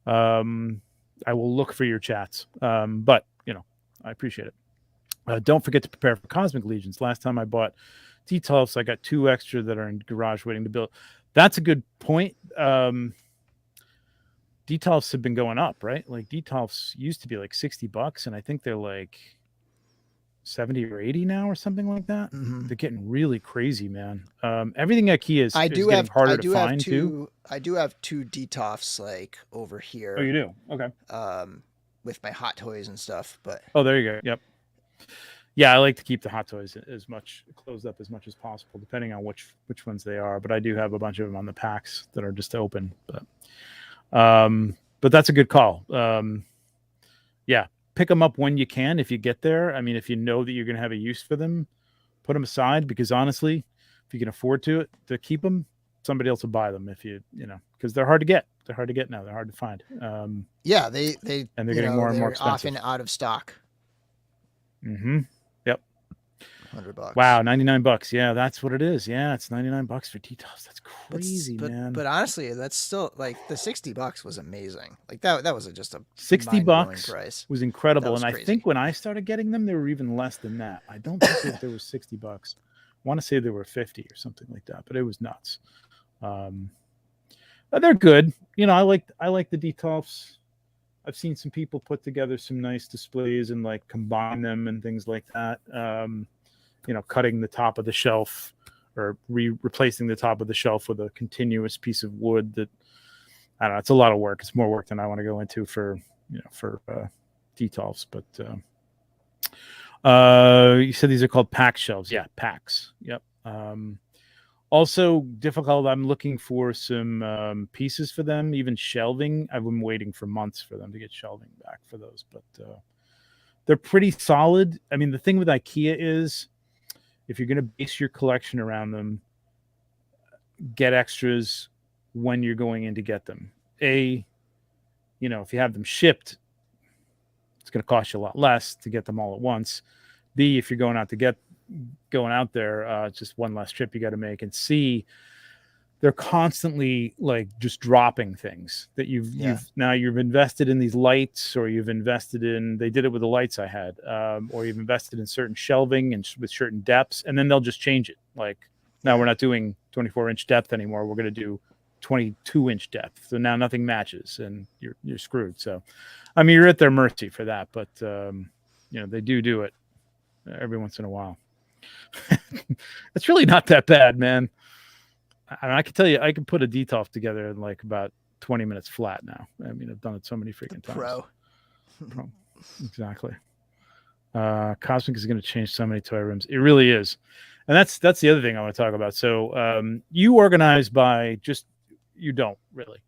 I will look for your chats. But you know, I appreciate it. Don't forget to prepare for Cosmic Legions. Last time I bought Detox, I got 2 extra that are in garage waiting to build. That's a good point. Detox have been going up, right? Like Detox used to be like $60, and I think they're like 70 or 80 now or something like that. They're getting really crazy, man. Everything at Kia is getting harder to find too. I do have 2 Detox like over here. Oh, you do? Okay. With my Hot Toys and stuff, but there you go. Yep. Yeah, I like to keep the Hot Toys closed up as much as possible, depending on which ones they are. But I do have a bunch of them on the packs that are just open. But that's a good call. Yeah, pick them up when you can if you get there. I mean, if you know that you're going to have a use for them, put them aside, because honestly, if you can afford to keep them, somebody else will buy them because they're hard to get. They're hard to get now. They're hard to find. Yeah, and they're getting more and more expensive. Often out of stock. Yep. $100. Wow, $99. Yeah, that's what it is. Yeah, it's $99 for Detox. That's crazy, man. But honestly, that's still like the $60 was amazing. Like that was just a $60 price. Was incredible. Was and crazy. I think when I started getting them, they were even less than that. I don't think that there was $60. I want to say they were 50 or something like that, but it was nuts. They're good. You know, I like the Detox. I've seen some people put together some nice displays and like combine them and things like that. You know, cutting the top of the shelf or replacing the top of the shelf with a continuous piece of wood that, I don't know, it's a lot of work. It's more work than I want to go into for Detox. But you said these are called Pax Shelves. Yeah, Pax. Yep. Also difficult. I'm looking for some pieces for them, even shelving. I've been waiting for months for them to get shelving back for those, but they're pretty solid. I mean, the thing with IKEA is if you're going to base your collection around them, get extras when you're going in to get them. If you have them shipped, it's going to cost you a lot less to get them all at once. B, if you're going out there, it's just one less trip you got to make. And C, they're constantly like just dropping things that you've invested in these lights, or you've invested in, they did it with the lights I had, or you've invested in certain shelving and with certain depths, and then they'll just change it. Like now we're not doing 24-inch depth anymore. We're going to do 22-inch depth. So now nothing matches and you're screwed. So, I mean, you're at their mercy for that, but they do it every once in a while. It's really not that bad, man. I can tell you, I can put a Detox together in like about 20 minutes flat now. I mean, I've done it so many freaking times. Pro. Exactly. Cosmic is going to change so many toy rooms. It really is. And that's the other thing I want to talk about. So you organize by you don't really.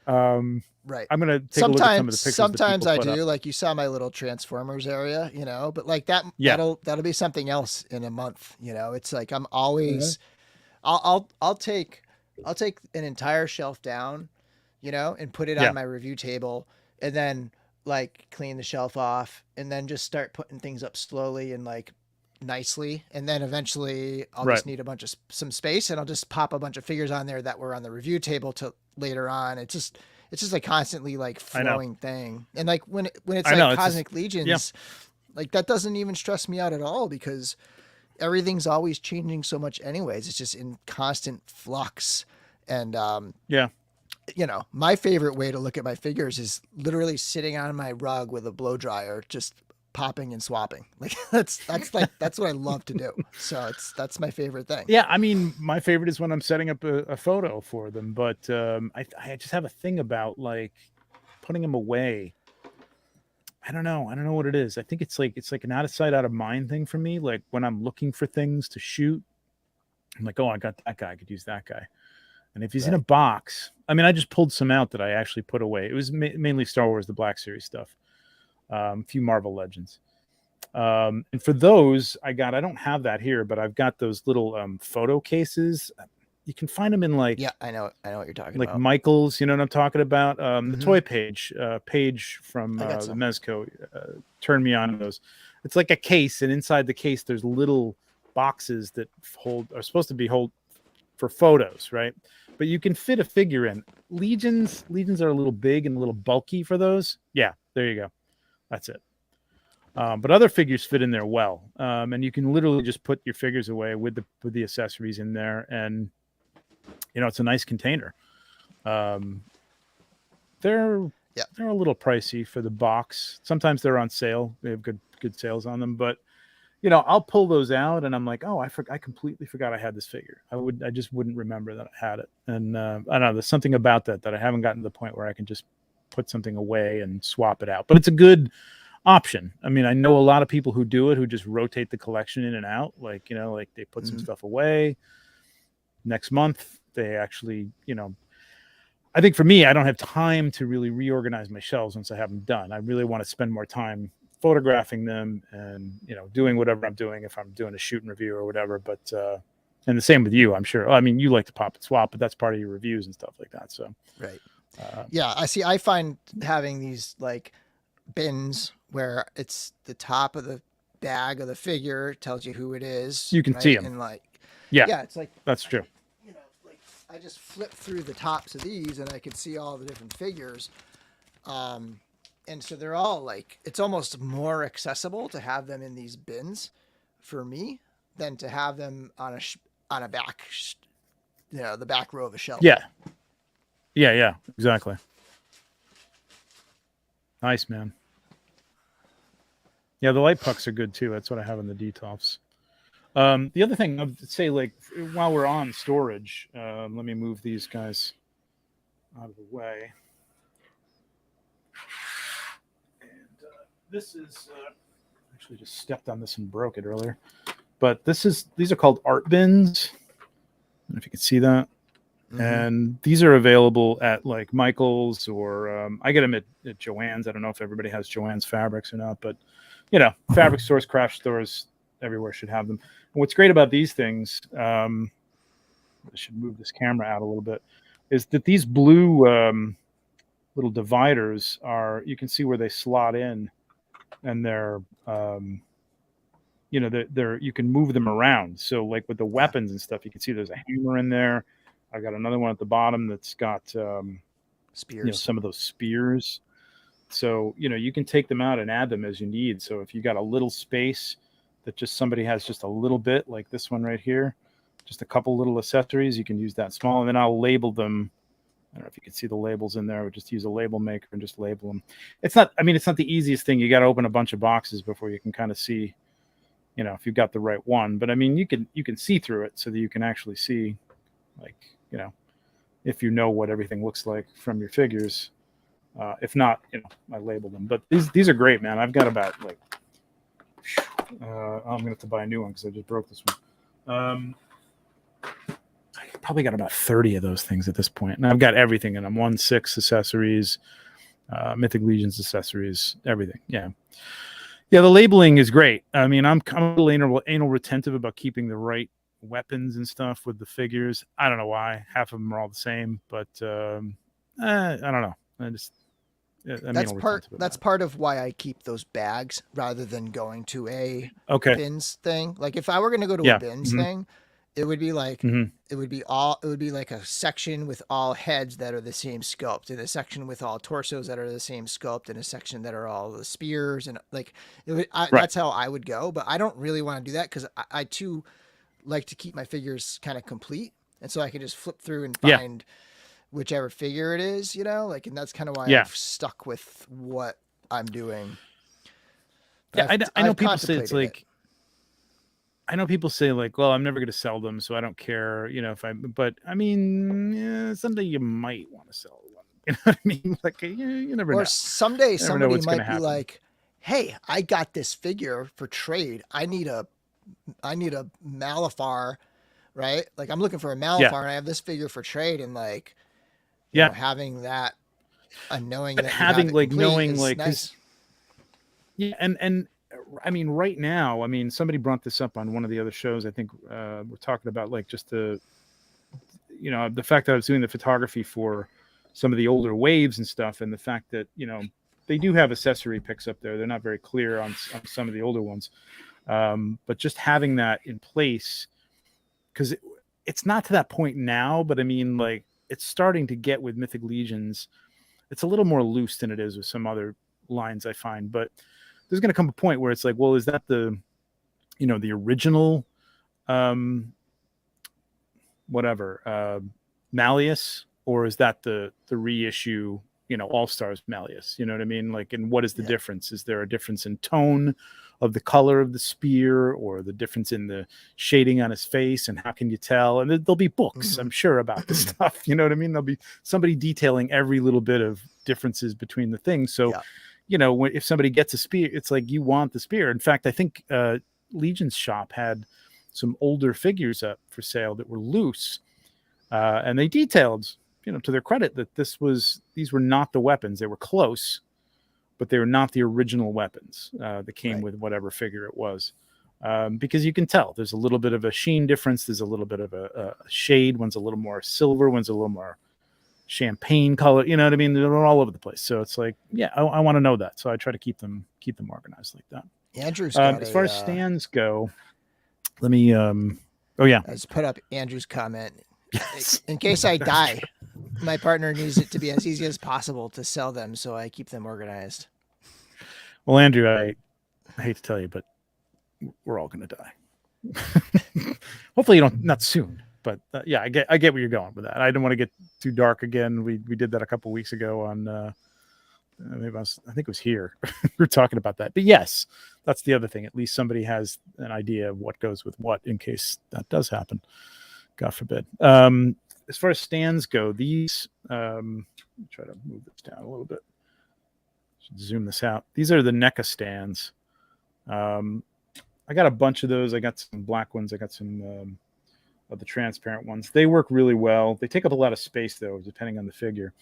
Right. I'm going to take a look at some of the pictures. Sometimes I do. Like you saw my little Transformers area, but like that'll be something else in a month. It's like I'm always, I'll take an entire shelf down, and put it on my review table, and then like clean the shelf off, and then just start putting things up slowly and like nicely, and then eventually I'll Right. just need some space, and I'll just pop a bunch of figures on there that were on the review table to later on. It's just a constantly like I know. flowing thing. And like when it's I like know, it's Cosmic just, Legions, like that doesn't even stress me out at all because everything's always changing so much anyways. It's just in constant flux. And yeah. you know, my favorite way to look at my figures is literally sitting on my rug with a blow dryer, just popping and swapping. Like that's what I love to do. So that's my favorite thing. Yeah, I mean, my favorite is when I'm setting up a photo for them, but I just have a thing about like putting them away. I don't know what it is. I think it's like an out of sight, out of mind thing for me. Like when I'm looking for things to shoot, I'm like, oh, I got that guy. I could use that guy. And if he's in a box, I mean, I just pulled some out that I actually put away. It was mainly Star Wars, the Black Series stuff, a few Marvel Legends. And for those, I don't have that here, but I've got those little photo cases. You can find them in like, yeah, I know what you're talking like about. Michael's, you know what I'm talking about? The Toy Page from the Mezco turned me on to those. It's like a case, and inside the case, there's little boxes that are supposed to be for photos, right? But you can fit a figure in. Legions are a little big and a little bulky for those. Yeah, there you go. That's it. But other figures fit in there well, and you can literally just put your figures away with the accessories in there, and you know it's a nice container. They're a little pricey for the box. Sometimes they're on sale. They have good sales on them, but you know I'll pull those out, and I'm like, oh, I completely forgot I had this figure. I just wouldn't remember that I had it, and I don't know. There's something about that I haven't gotten to the point where I can just put something away and swap it out. But it's a good option. I mean, I know a lot of people who do it, who just rotate the collection in and out. Like, you know, like they put some stuff away. Next month, they actually, you know, I think for me, I don't have time to really reorganize my shelves once I have them done. I really want to spend more time photographing them and, you know, doing whatever I'm doing if I'm doing a shoot and review or whatever. But, and the same with you, I'm sure. I mean, you like to pop and swap, but that's part of your reviews and stuff like that. So, right. Yeah, I find having these like bins where it's the top of the bag of the figure tells you who it is. You can see them. And like, yeah, it's like, that's true. You know, like I just flip through the tops of these and I can see all the different figures. And so they're all like, it's almost more accessible to have them in these bins for me than to have them on a back, you know, the back row of a shelf. Yeah, exactly. Nice, man. Yeah, the light pucks are good too. That's what I have in the Detox. The other thing I'd say, like, while we're on storage, let me move these guys out of the way. And this is actually just stepped on this and broke it earlier. But these are called art bins. I don't know if you can see that. And these are available at like Michael's or I get them at Joann's. I don't know if everybody has Joann's fabrics or not, but you know, fabric stores, craft stores, everywhere should have them. And what's great about these things, I should move this camera out a little bit, is that these blue little dividers you can see where they slot in, and they're, you know, you can move them around. So like with the weapons and stuff, you can see there's a hammer in there. I got another one at the bottom that's got spears. You know, some of those spears. So, you know, you can take them out and add them as you need. So if you got a little space that just somebody has just a little bit, like this one right here, just a couple little accessories, you can use that small. And then I'll label them. I don't know if you can see the labels in there. We'll just use a label maker and just label them. It's not the easiest thing. You got to open a bunch of boxes before you can kind of see, you know, if you've got the right one. But I mean, you can see through it so that you can actually see, like, you know, if you know what everything looks like from your figures. If not, you know, I label them. But these are great, man. I've got about like, I'm gonna have to buy a new one because I just broke this one. I probably got about 30 of those things at this point, and I've got everything in them. 1/6 accessories, Mythic Legions accessories, everything. Yeah, the labeling is great. I mean, I'm a little anal retentive about keeping the right weapons and stuff with the figures. I don't know why. Half of them are all the same, but I don't know. That's part of why I keep those bags rather than going to a bins thing. Like if I were going to go to a bins thing, it would be like it would be like a section with all heads that are the same sculpt, and a section with all torsos that are the same sculpt, and a section that are all the spears, and like that's how I would go. But I don't really want to do that because I too like to keep my figures kind of complete, and so I can just flip through and find whichever figure it is, you know, like, and that's kind of why I've stuck with what I'm doing. But I know people say it's like, I know people say like, well, I'm never going to sell them, so I don't care, you know, but I mean, someday you might want to sell one. You know what I mean? Like, you never know. Or someday somebody might be like, hey, I got this figure for trade. I need a Malifar, right? Like I'm looking for a Malifar and I have this figure for trade, and like, you know, having that, knowing that having like knowing like nice. And I mean, right now, I mean, somebody brought this up on one of the other shows. I think we're talking about like just the, you know, the fact that I was doing the photography for some of the older waves and stuff, and the fact that, you know, they do have accessory picks up there. They're not very clear on some of the older ones, but just having that in place, because it's not to that point now, but I mean, like, it's starting to get with Mythic Legions. It's a little more loose than it is with some other lines I find, but there's going to come a point where it's like, well, is that the, you know, the original, Malleus, or is that the reissue, you know, All Stars Malleus? You know what I mean? Like, and what is the difference? Is there a difference in tone of the color of the spear, or the difference in the shading on his face, and how can you tell? And there'll be books, I'm sure, about this stuff. You know what I mean? There'll be somebody detailing every little bit of differences between the things. So, you know, if somebody gets a spear, it's like you want the spear. In fact, I think Legion's shop had some older figures up for sale that were loose, and they detailed, you know, to their credit, that these were not the weapons. They were close, but they were not the original weapons that came with whatever figure it was. Because you can tell there's a little bit of a sheen difference. There's a little bit of a shade. One's a little more silver. One's a little more champagne color. You know what I mean? They're all over the place. So it's like, yeah, I want to know that. So I try to keep them organized like that. Andrew's as far as stands go, let me, I just put up Andrew's comment. In case I die, my partner needs it to be as easy as possible to sell them, so I keep them organized. Well, Andrew, I hate to tell you, but we're all going to die. Hopefully, not soon. But yeah, I get where you're going with that. I didn't want to get too dark again. We did that a couple weeks ago on. I think it was here. We were talking about that. But yes, that's the other thing. At least somebody has an idea of what goes with what in case that does happen. God forbid. As far as stands go, these, let me try to move this down a little bit. Should zoom this out. These are the NECA stands. I got a bunch of those. I got some black ones. I got some of the transparent ones. They work really well. They take up a lot of space, though, depending on the figure.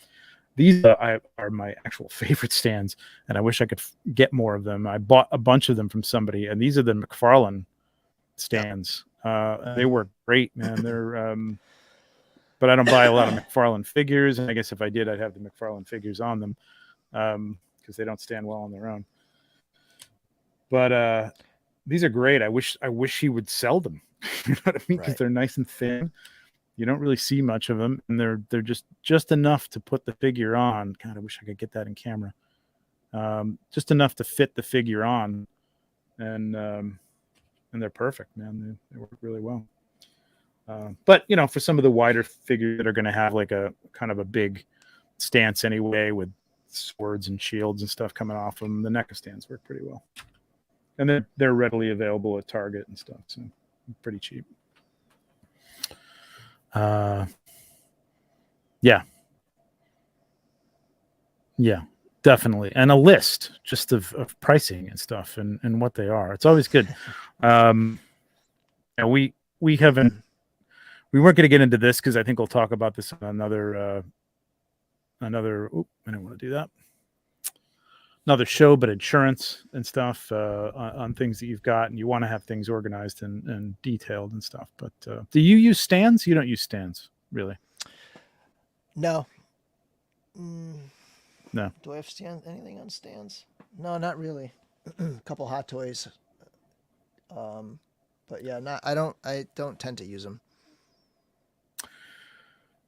These are my actual favorite stands, and I wish I could get more of them. I bought a bunch of them from somebody, and these are the McFarlane stands. They work great, man. They're, but I don't buy a lot of McFarlane figures, and I guess if I did, I'd have the McFarlane figures on them, because they don't stand well on their own. But these are great. I wish he would sell them. You know what I mean? Because they're nice and thin. You don't really see much of them, and they're just enough to put the figure on. God, I wish I could get that in camera. Just enough to fit the figure on, and they're perfect, man. They work really well. But you know, for some of the wider figures that are going to have like a kind of a big stance anyway, with swords and shields and stuff coming off them, the NECA stands work pretty well, and they're readily available at Target and stuff, so pretty cheap. Yeah, definitely. And a list just of pricing and stuff and what they are. It's always good. We weren't going to get into this because I think we'll talk about this on another, I didn't want to do that. Another show, but insurance and stuff on things that you've got, and you want to have things organized and detailed and stuff. But do you use stands? You don't use stands, really? No. No. Do I have anything on stands? No, not really. A couple Hot Toys. But yeah, I don't tend to use them.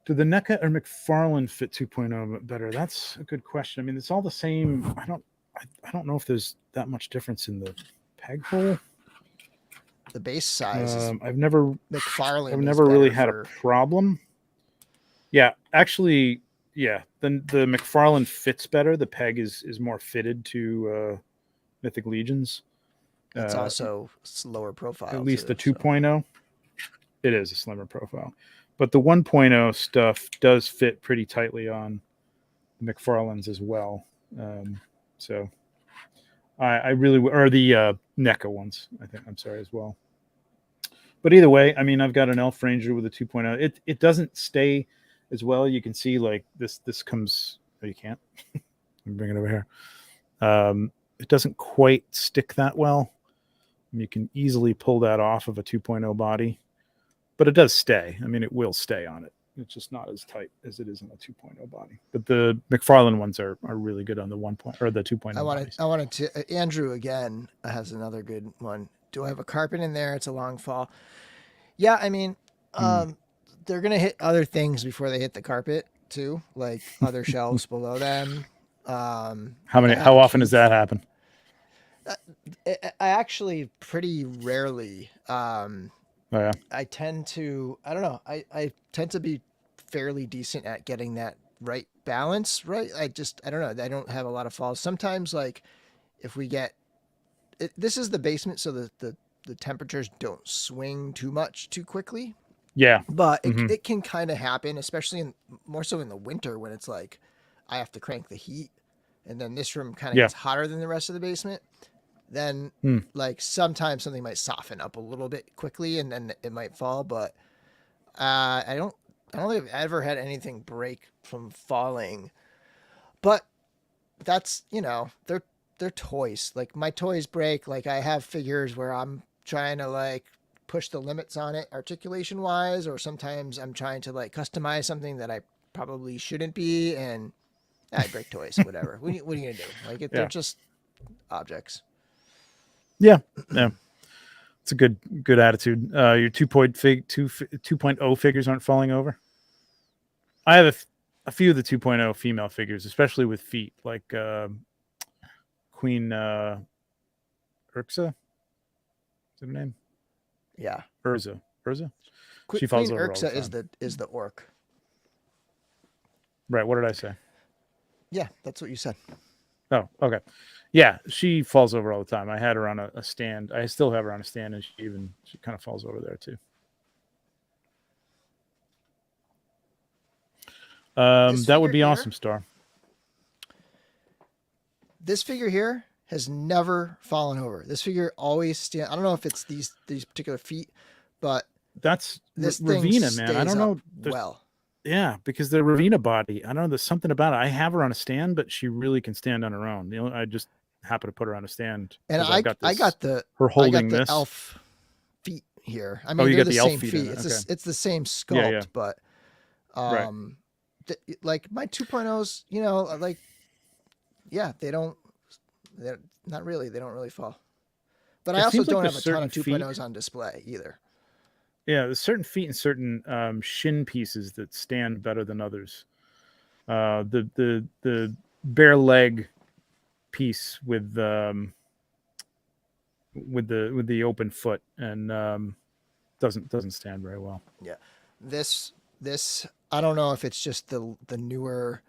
Do the NECA or McFarlane fit 2.0 better? That's a good question. I mean, it's all the same. I don't know if there's that much difference in the peg hole. The base size. I've never McFarlane. Really had a problem. Yeah, actually, yeah. The McFarlane fits better. The peg is more fitted to Mythic Legions. It's also lower profile. At least the 2.0. It is a slimmer profile. But the 1.0 stuff does fit pretty tightly on McFarlane's as well. So I really, or the NECA ones, I think, I'm sorry, as well. But either way, I mean, I've got an Elf Ranger with a 2.0. It doesn't stay as well. You can see like this comes, oh, you can't. Let me bring it over here. It doesn't quite stick that well. You can easily pull that off of a 2.0 body. But it does stay. I mean, it will stay on it. It's just not as tight as it is in a 2.0 body. But the McFarlane ones are really good on the 1.0 or the 2.0. I wanted to. Andrew again has another good one. Do I have a carpet in there? It's a long fall. Yeah, I mean, they're gonna hit other things before they hit the carpet too, like other shelves below them. How often does that happen? I actually pretty rarely. Oh, yeah. I tend to, I don't know. I tend to be fairly decent at getting that right balance, right? I don't know. I don't have a lot of falls. Sometimes like if we get, this is the basement. So the temperatures don't swing too much too quickly. Yeah. But it can kind of happen, especially more so in the winter when it's like, I have to crank the heat and then this room kind of gets hotter than the rest of the basement. Then like sometimes something might soften up a little bit quickly and then it might fall. But I don't think I've ever had anything break from falling. But that's, they're toys. Like my toys break. Like I have figures where I'm trying to like push the limits on it articulation wise, or sometimes I'm trying to like customize something that I probably shouldn't be. And I break toys, whatever. What are you going to do? Like they're just objects. Yeah. It's a good attitude. Your 2.0 figures aren't falling over. I have a few of the 2.0 female figures, especially with feet, like Queen Urxa. Is that her name? Yeah. Urza. She Queen falls over Urxa all the time. is the orc. Right. What did I say? Yeah, that's what you said. Oh, okay. Yeah, she falls over all the time. I had her on a stand. I still have her on a stand, and she kind of falls over there too. That would be awesome, Star. This figure here has never fallen over. This figure always stands. I don't know if it's these particular feet, but that's this Ravina, thing man. I don't know. Well, yeah, because the Ravina body, I don't know. There's something about it. I have her on a stand, but she really can stand on her own. I just happen to put her on a stand. And I got the this elf feet here. I mean, you they're got the elf same feet. It's the same sculpt, but right. Like my 2.0s, like they're not really. They don't really fall. But I also don't have a ton of 2.0s on display either. Yeah, there's certain feet and certain shin pieces that stand better than others. The bare leg piece with the open foot and doesn't stand very well. Yeah, this I don't know if it's just the newer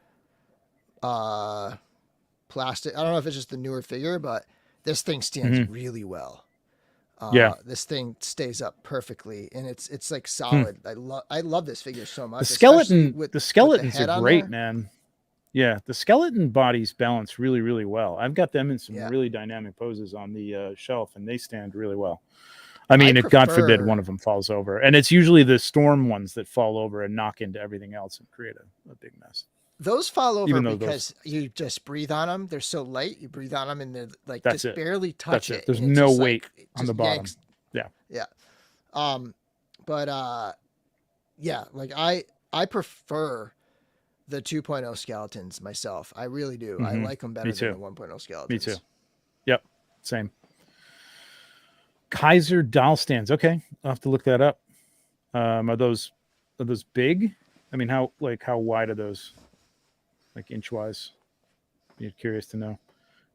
plastic. I don't know if it's just the newer figure, but this thing stands really well. This thing stays up perfectly, and it's like solid. I love this figure so much. The skeletons are great, man. Yeah, the skeleton bodies balance really, really well. I've got them in some really dynamic poses on the shelf, and they stand really well. I mean, God forbid one of them falls over, and it's usually the storm ones that fall over and knock into everything else and create a big mess. Those fall over because you just breathe on them. They're so light. You breathe on them and they're like barely touch it. There's no weight on the bottom. Yanks. Yeah. But like I prefer the 2.0 skeletons myself. I really do. I Mhm. like them better Me too. than the 1.0 skeletons. Me too. Yep. Same. Kaiser doll stands. Okay. I'll have to look that up. Are those big? I mean, how wide are those? Like inch wise? Be curious to know.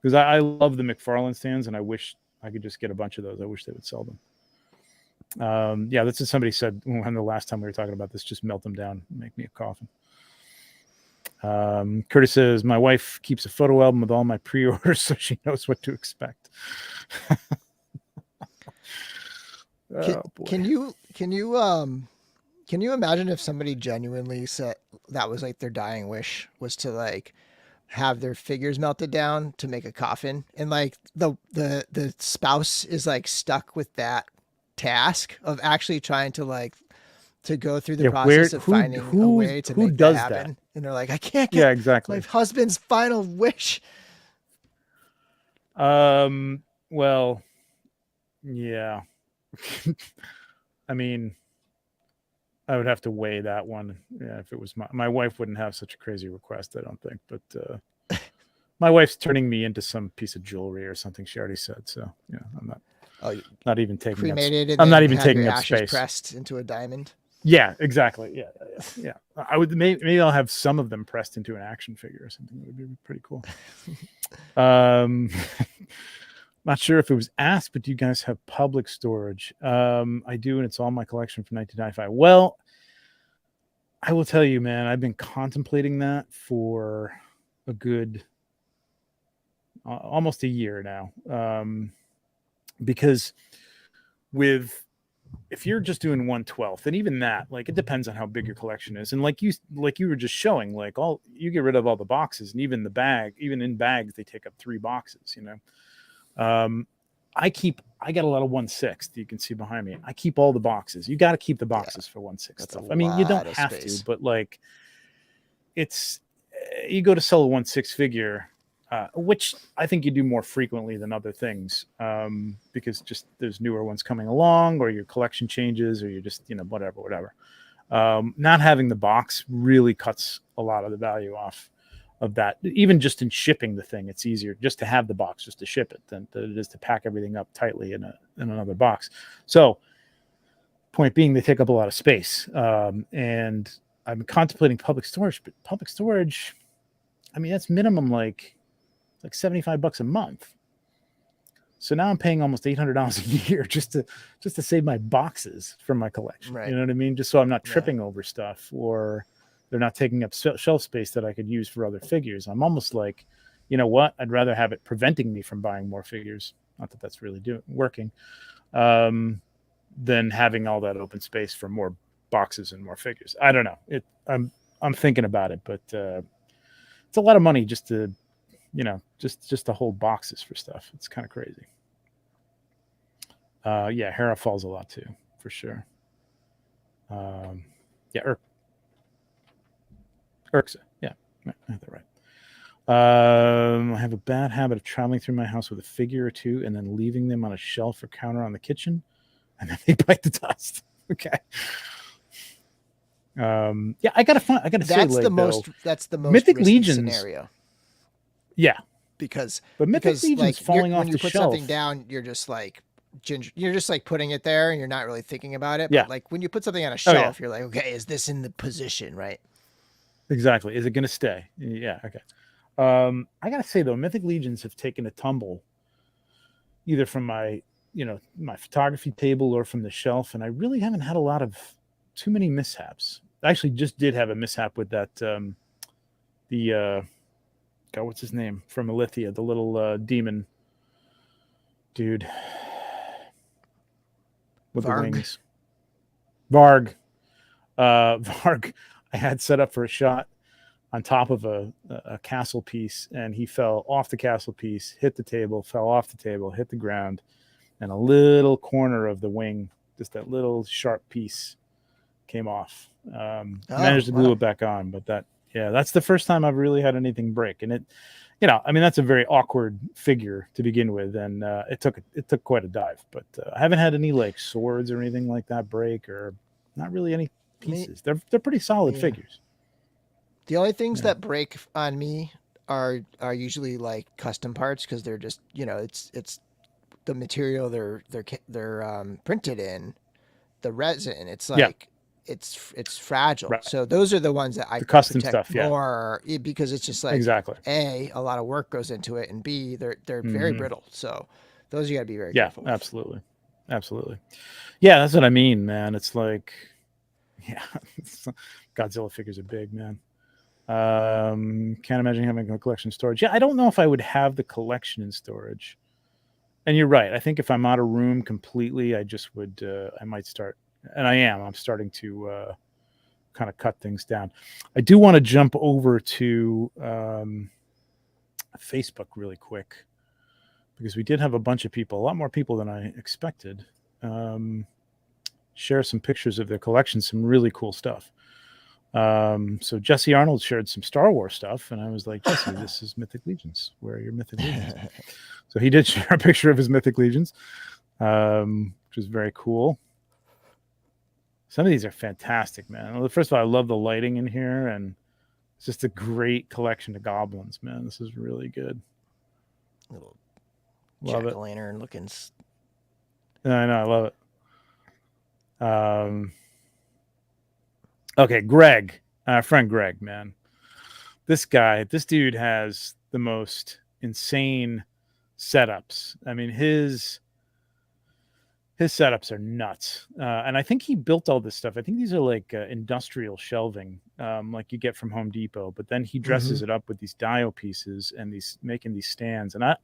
Because I love the McFarlane stands, and I wish I could just get a bunch of those. I wish they would sell them. Yeah, that's what somebody said when the last time we were talking about this. Just melt them down, make me a coffin. Curtis says, my wife keeps a photo album with all my pre-orders so she knows what to expect. Can you imagine if somebody genuinely said that was like their dying wish was to like have their figures melted down to make a coffin, and like the spouse is like stuck with that task of actually trying to like to go through the process of finding a way to make that happen. And they're like, I can't get exactly. my husband's final wish. Well, yeah. I mean, I would have to weigh that one. Yeah, if it was my wife wouldn't have such a crazy request, I don't think. But my wife's turning me into some piece of jewelry or something. She already said so. Yeah, I'm not even taking cremated. I'm not even taking up ashes space. Pressed into a diamond. Yeah, exactly. Yeah. I would maybe I'll have some of them pressed into an action figure or something. That would be pretty cool. Not sure if it was asked, but do you guys have public storage? I do, and it's all my collection from 1995. Well, I will tell you, man, I've been contemplating that for a good almost a year now. Because if you're just doing 1/12, and even that, like, it depends on how big your collection is. And like you were just showing, like, you get rid of all the boxes, and even in bags, they take up 3 boxes, you know. I got a lot of 1/6 you can see behind me. I keep all the boxes. You got to keep the boxes for 1/6 stuff. I mean, you don't have to, but like, you go to sell a 1/6 figure, which I think you do more frequently than other things, because just there's newer ones coming along, or your collection changes, or you're just, whatever. Not having the box really cuts a lot of the value off of that. Even just in shipping the thing, it's easier just to have the box, just to ship it, than it is to pack everything up tightly in another box. So, point being, they take up a lot of space, and I'm contemplating public storage. But public storage, I mean, that's minimum like $75 a month. So now I'm paying almost $800 a year just to save my boxes from my collection. Right. You know what I mean? Just so I'm not tripping over stuff, or they're not taking up shelf space that I could use for other figures. I'm almost like, you know what? I'd rather have it preventing me from buying more figures. Not that that's really working, than having all that open space for more boxes and more figures. I don't know. I'm thinking about it, but it's a lot of money just to, just to hold boxes for stuff. It's kind of crazy. Yeah, Hera falls a lot too, for sure. Yeah, Urxa. Yeah, I have that right. I have a bad habit of traveling through my house with a figure or two and then leaving them on a shelf or counter on the kitchen, and then they bite the dust. Okay. Yeah, I gotta say, that's the most Mythic Legions scenario. Yeah, because Mythic Legions like, falling off when you the put shelf. something down, you're just like putting it there, and you're not really thinking about it. Yeah. But like when you put something on a shelf, you're like, okay, is this in the position right? Exactly. Is it going to stay? Yeah. Okay. I gotta say though, Mythic Legions have taken a tumble, either from my photography table or from the shelf, and I really haven't had too many mishaps. I actually just did have a mishap with that. What's his name from Arithier, the little demon dude with Varg. the wings. Varg. Varg. I had set up for a shot on top of a castle piece, and he fell off the castle piece, hit the table, fell off the table, hit the ground, and a little corner of the wing, just that little sharp piece, came off. Managed to glue it back on, but that's the first time I've really had anything break. And it, I mean, that's a very awkward figure to begin with, and it took quite a dive. But I haven't had any like swords or anything like that break, or not really any pieces. They're pretty solid figures. The only things Yeah. that break on me are usually like custom parts because they're just it's the material they're printed in, the resin. It's Yeah. like it's fragile. Right. So those are the ones that I The custom protect stuff. Yeah. more because it's just like Exactly. a lot of work goes into it, and B they're very Hmm. brittle. So those you got to be very Yeah. careful with. Absolutely. Absolutely. Yeah. That's what I mean, man. It's like, yeah, Godzilla figures are big, man. Can't imagine having a collection storage. Yeah, I don't know if I would have the collection in storage. And you're right. I think if I'm out of room completely, I just would. I might start, and I'm starting to kind of cut things down. I do want to jump over to Facebook really quick because we did have a bunch of people, a lot more people than I expected, share some pictures of their collection, some really cool stuff. So Jesse Arnold shared some Star Wars stuff, and I was like, Jesse, this is Mythic Legions. Where are your Mythic Legions? So he did share a picture of his Mythic Legions, which was very cool. Some of these are fantastic, man. Well, first of all, I love the lighting in here, and it's just a great collection of goblins, man. This is really good. Little Love it. jack-o'-lantern looking. I know, I love it. Okay, Greg, friend Greg, man. This dude has the most insane setups. I mean, his setups are nuts. And I think he built all this stuff. I think these are like industrial shelving, like you get from Home Depot, but then he dresses it up with these dio pieces and making these stands. And I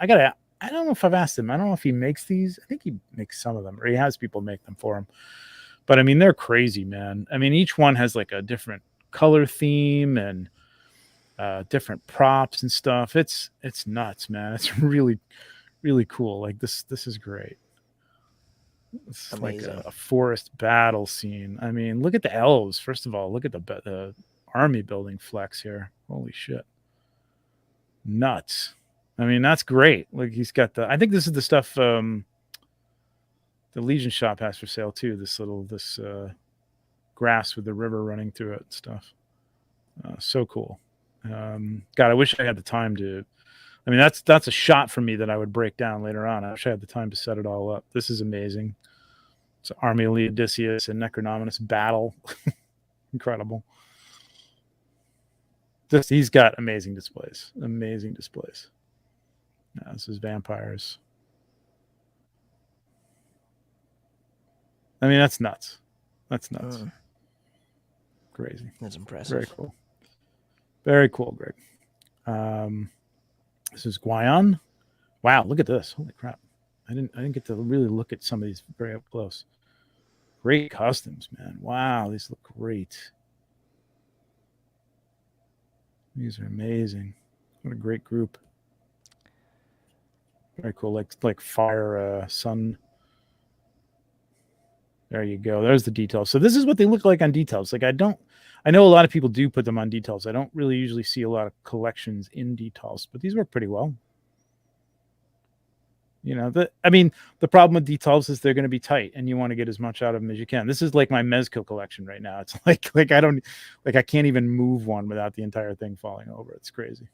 don't know if I've asked him. I don't know if he makes these. I think he makes some of them, or he has people make them for him. But I mean, they're crazy, man. I mean, each one has like a different color theme and different props and stuff. It's nuts, man. It's really, really cool. Like this is great. It's Amazing. like a forest battle scene. I mean, look at the elves. First of all, look at the army building flex here. Holy shit. Nuts. I mean, that's great. Like he's got I think this is the stuff the Legion shop has for sale too. This grass with the river running through it and stuff. So cool. God, I wish I had the time to. I mean, that's a shot for me that I would break down later on. I wish I had the time to set it all up. This is amazing. It's Army of Odysseus and Necronominus battle. Incredible. He's got amazing displays. Amazing displays. This is vampires. I mean, that's nuts. That's nuts. Crazy. That's impressive. Very cool. Very cool, Greg. This is Guion. Wow, look at this. Holy crap. I didn't get to really look at some of these very up close. Great customs, man. Wow, these look great. These are amazing. What a great group. Very cool. Like fire, sun. There you go. There's the details. So this is what they look like on details. Like I know a lot of people do put them on details. I don't really usually see a lot of collections in details, but these work pretty well. You know, the problem with details is they're going to be tight and you want to get as much out of them as you can. This is like my Mezco collection right now. It's like I can't even move one without the entire thing falling over. It's crazy.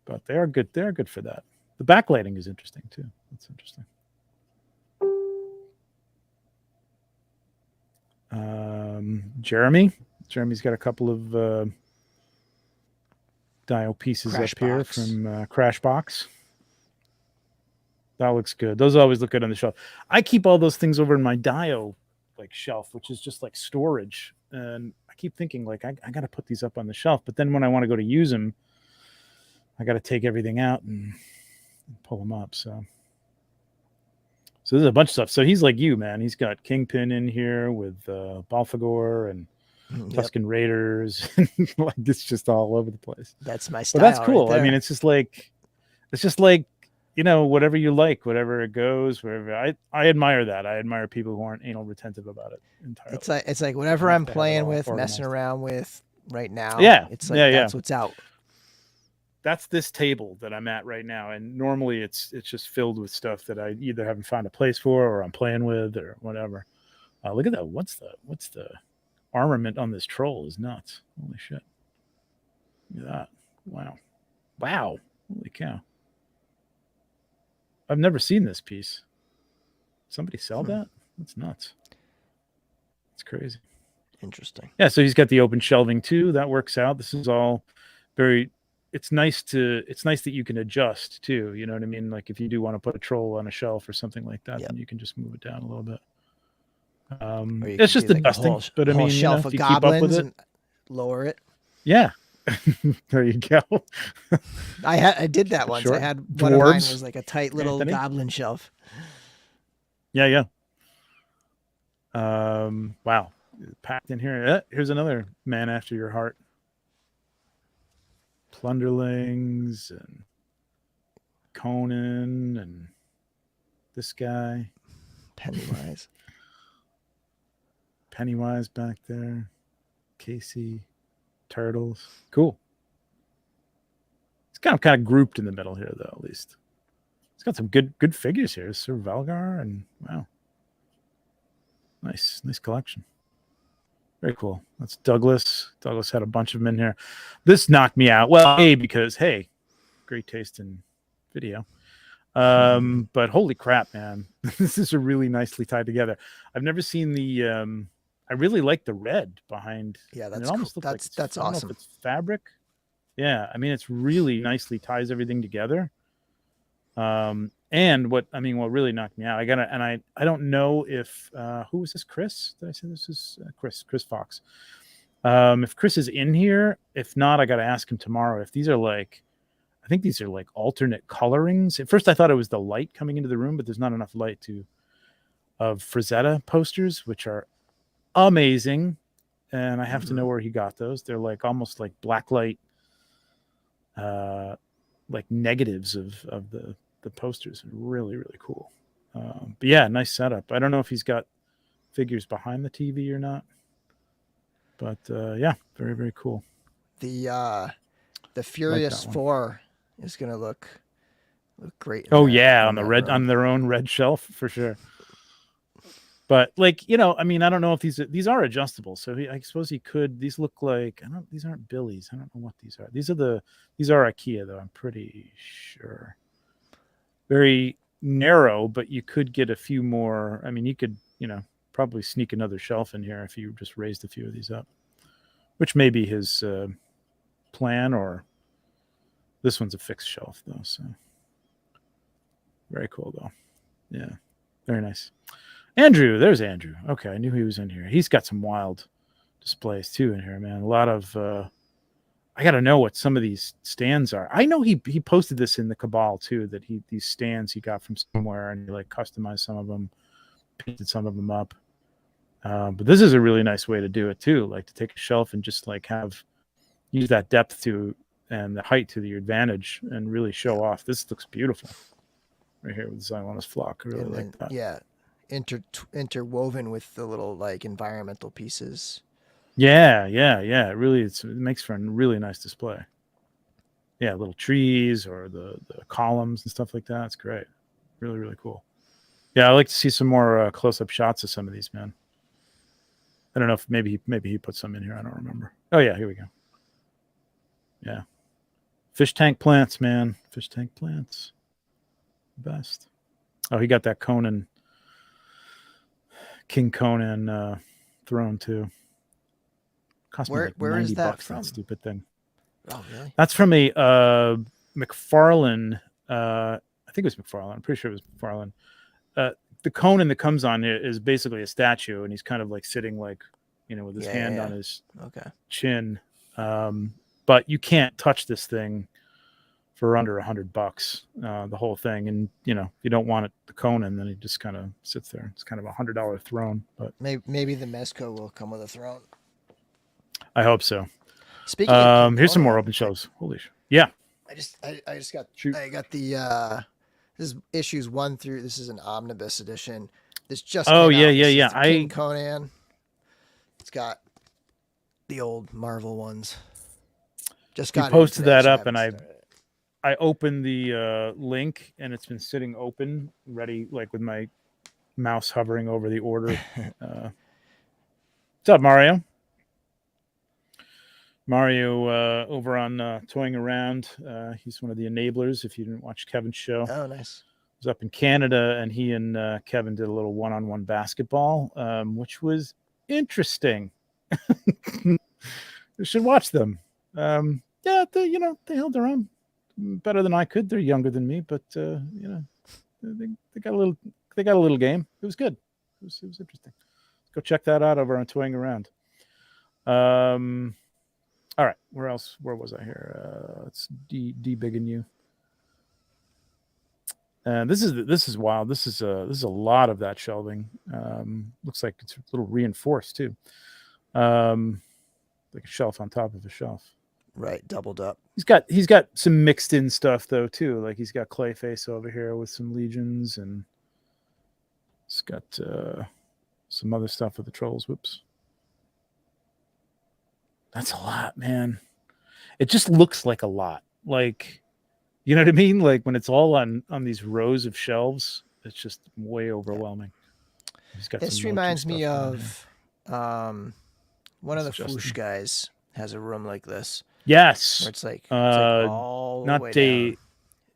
But they are good. They're good for that. The backlighting is interesting too. That's interesting. Jeremy's got a couple of dio pieces Crash up here box. from Crash Box. That looks good. Those always look good on the shelf. I keep all those things over in my dio shelf, which is just like storage. And I keep thinking like I got to put these up on the shelf. But then when I want to go to use them, I got to take everything out and pull them up. So there's a bunch of stuff. So he's like you, man. He's got Kingpin in here with Balfagor and Tusken Raiders. Like it's just all over the place. That's my style. But that's cool. Right, I mean, it's just like whatever you like, whatever it goes, wherever. I admire that. I admire people who aren't anal retentive about it entirely. It's like whatever I'm playing with, messing around with right now. Yeah. It's like that's what's out. That's this table that I'm at right now, and normally it's just filled with stuff that I either haven't found a place for or I'm playing with or whatever. Look at that. What's the armament on this troll is nuts. Holy shit. Look at that. Wow. Wow. Holy cow. I've never seen this piece. Somebody sell that? That's nuts. It's crazy. Interesting. Yeah, so he's got the open shelving too. That works out. This is all very it's nice that you can adjust too. You know what I mean? Like if you do want to put a troll on a shelf or something like that, then you can just move it down a little bit. It's just adjusting, but I mean, shelf if of you keep up with goblins it, and lower it. yeah. There you go. I did that once. Sure. I had one of mine Dwarves. was like a tight little Anthony? goblin shelf. Yeah. Wow. Packed in here. Here's another man after your heart. Plunderlings and Conan and this guy. Pennywise back there. Casey. Turtles. Cool. It's kind of grouped in the middle here, though, at least. It's got some good figures here. Sir Valgar and wow. Nice collection. Very cool. That's Douglas. Douglas had a bunch of them in here. This knocked me out. Well, because hey, great taste in video. But holy crap, man. This is really nicely tied together. I've never seen the I really like the red behind. Yeah, that's it almost cool. looks That's I don't know awesome. if it's fabric. Yeah, I mean it's really nicely ties everything together. And what really knocked me out, I don't know if who was this? Chris? Did I say this is Chris Fox? If Chris is in here, if not, I got to ask him tomorrow. If these are I think these are like alternate colorings. At first, I thought it was the light coming into the room, but there's not enough light of Frazetta posters, which are amazing, and I have to know where he got those. They're like almost like blacklight, like negatives of the posters. Really cool. But yeah, nice setup. I don't know if he's got figures behind the TV or not, but yeah, very cool. The Furious like 4 is gonna look great. Oh yeah, on the red room. On their own red shelf for sure. But I don't know if these are adjustable. So I suppose he could. These look like these aren't Billy's. I don't know what these are. These are IKEA though. I'm pretty sure. Very narrow, but you could get a few more. I mean, you could probably sneak another shelf in here if you just raised a few of these up, which may be his plan. Or this one's a fixed shelf though. So very cool though. Yeah, very nice. Andrew, there's Andrew. Okay, I knew he was in here. He's got some wild displays too in here, man. A lot of I got to know what some of these stands are. I know he posted this in the Cabal too, that these stands he got from somewhere, and he customized some of them, painted some of them up. But this is a really nice way to do it too, to take a shelf and just use that depth and the height to your advantage and really show off. This looks beautiful right here with the Xylonus flock. I really like that. Yeah. Interwoven with the little environmental pieces. Yeah. It makes for a really nice display. Yeah, little trees or the columns and stuff like that. It's great. Really cool. Yeah, I'd like to see some more close-up shots of some of these, man. I don't know if maybe he put some in here. I don't remember. Oh yeah, here we go. Yeah. Fish tank plants, man. Fish tank plants. Best. Oh, he got that Conan. King Conan throne too. Cost me like where is that $90, from? that stupid thing. Oh, really? That's from a McFarlane. I think it was McFarlane. I'm pretty sure it was McFarlane. The Conan that comes on it is basically a statue, and he's kind of sitting with his hand on his chin. But you can't touch this thing for under $100, the whole thing. And you don't want the Conan, then he just kind of sits there. It's kind of $100 throne, but maybe the Mezco will come with a throne. I hope so. Speaking of here's some more open shelves. Holy shit. Yeah. I just got the this is issues 1 through, this is an omnibus edition. This just came out. Yeah. King Conan. It's got the old Marvel ones. Just got posted that up, and I opened the link, and it's been sitting open, ready, with my mouse hovering over the order. What's up, Mario? Mario over on Toying Around. He's one of the enablers. If you didn't watch Kevin's show, Oh, nice. was up in Canada, and he and Kevin did a little one-on-one basketball, which was interesting. You should watch them. Yeah, they held their own better than I could. They're younger than me, but they got a little game. It was good. It was interesting. Go check that out over on Toying Around. All right, where else? Where was I here? It's D Big and You. And this is wild. This is a lot of that shelving. Looks like it's a little reinforced too. Like a shelf on top of a shelf. Right, doubled up. He's got some mixed in stuff though too. Like he's got Clayface over here with some Legions, and it's got some other stuff with the Trolls. Whoops. That's a lot, man. It just looks like a lot. Like, you know what I mean? Like when it's all on these rows of shelves, it's just way overwhelming. This reminds me of one of the Foosh guys has a room like this. Yes. Where it's like all not the way Day down.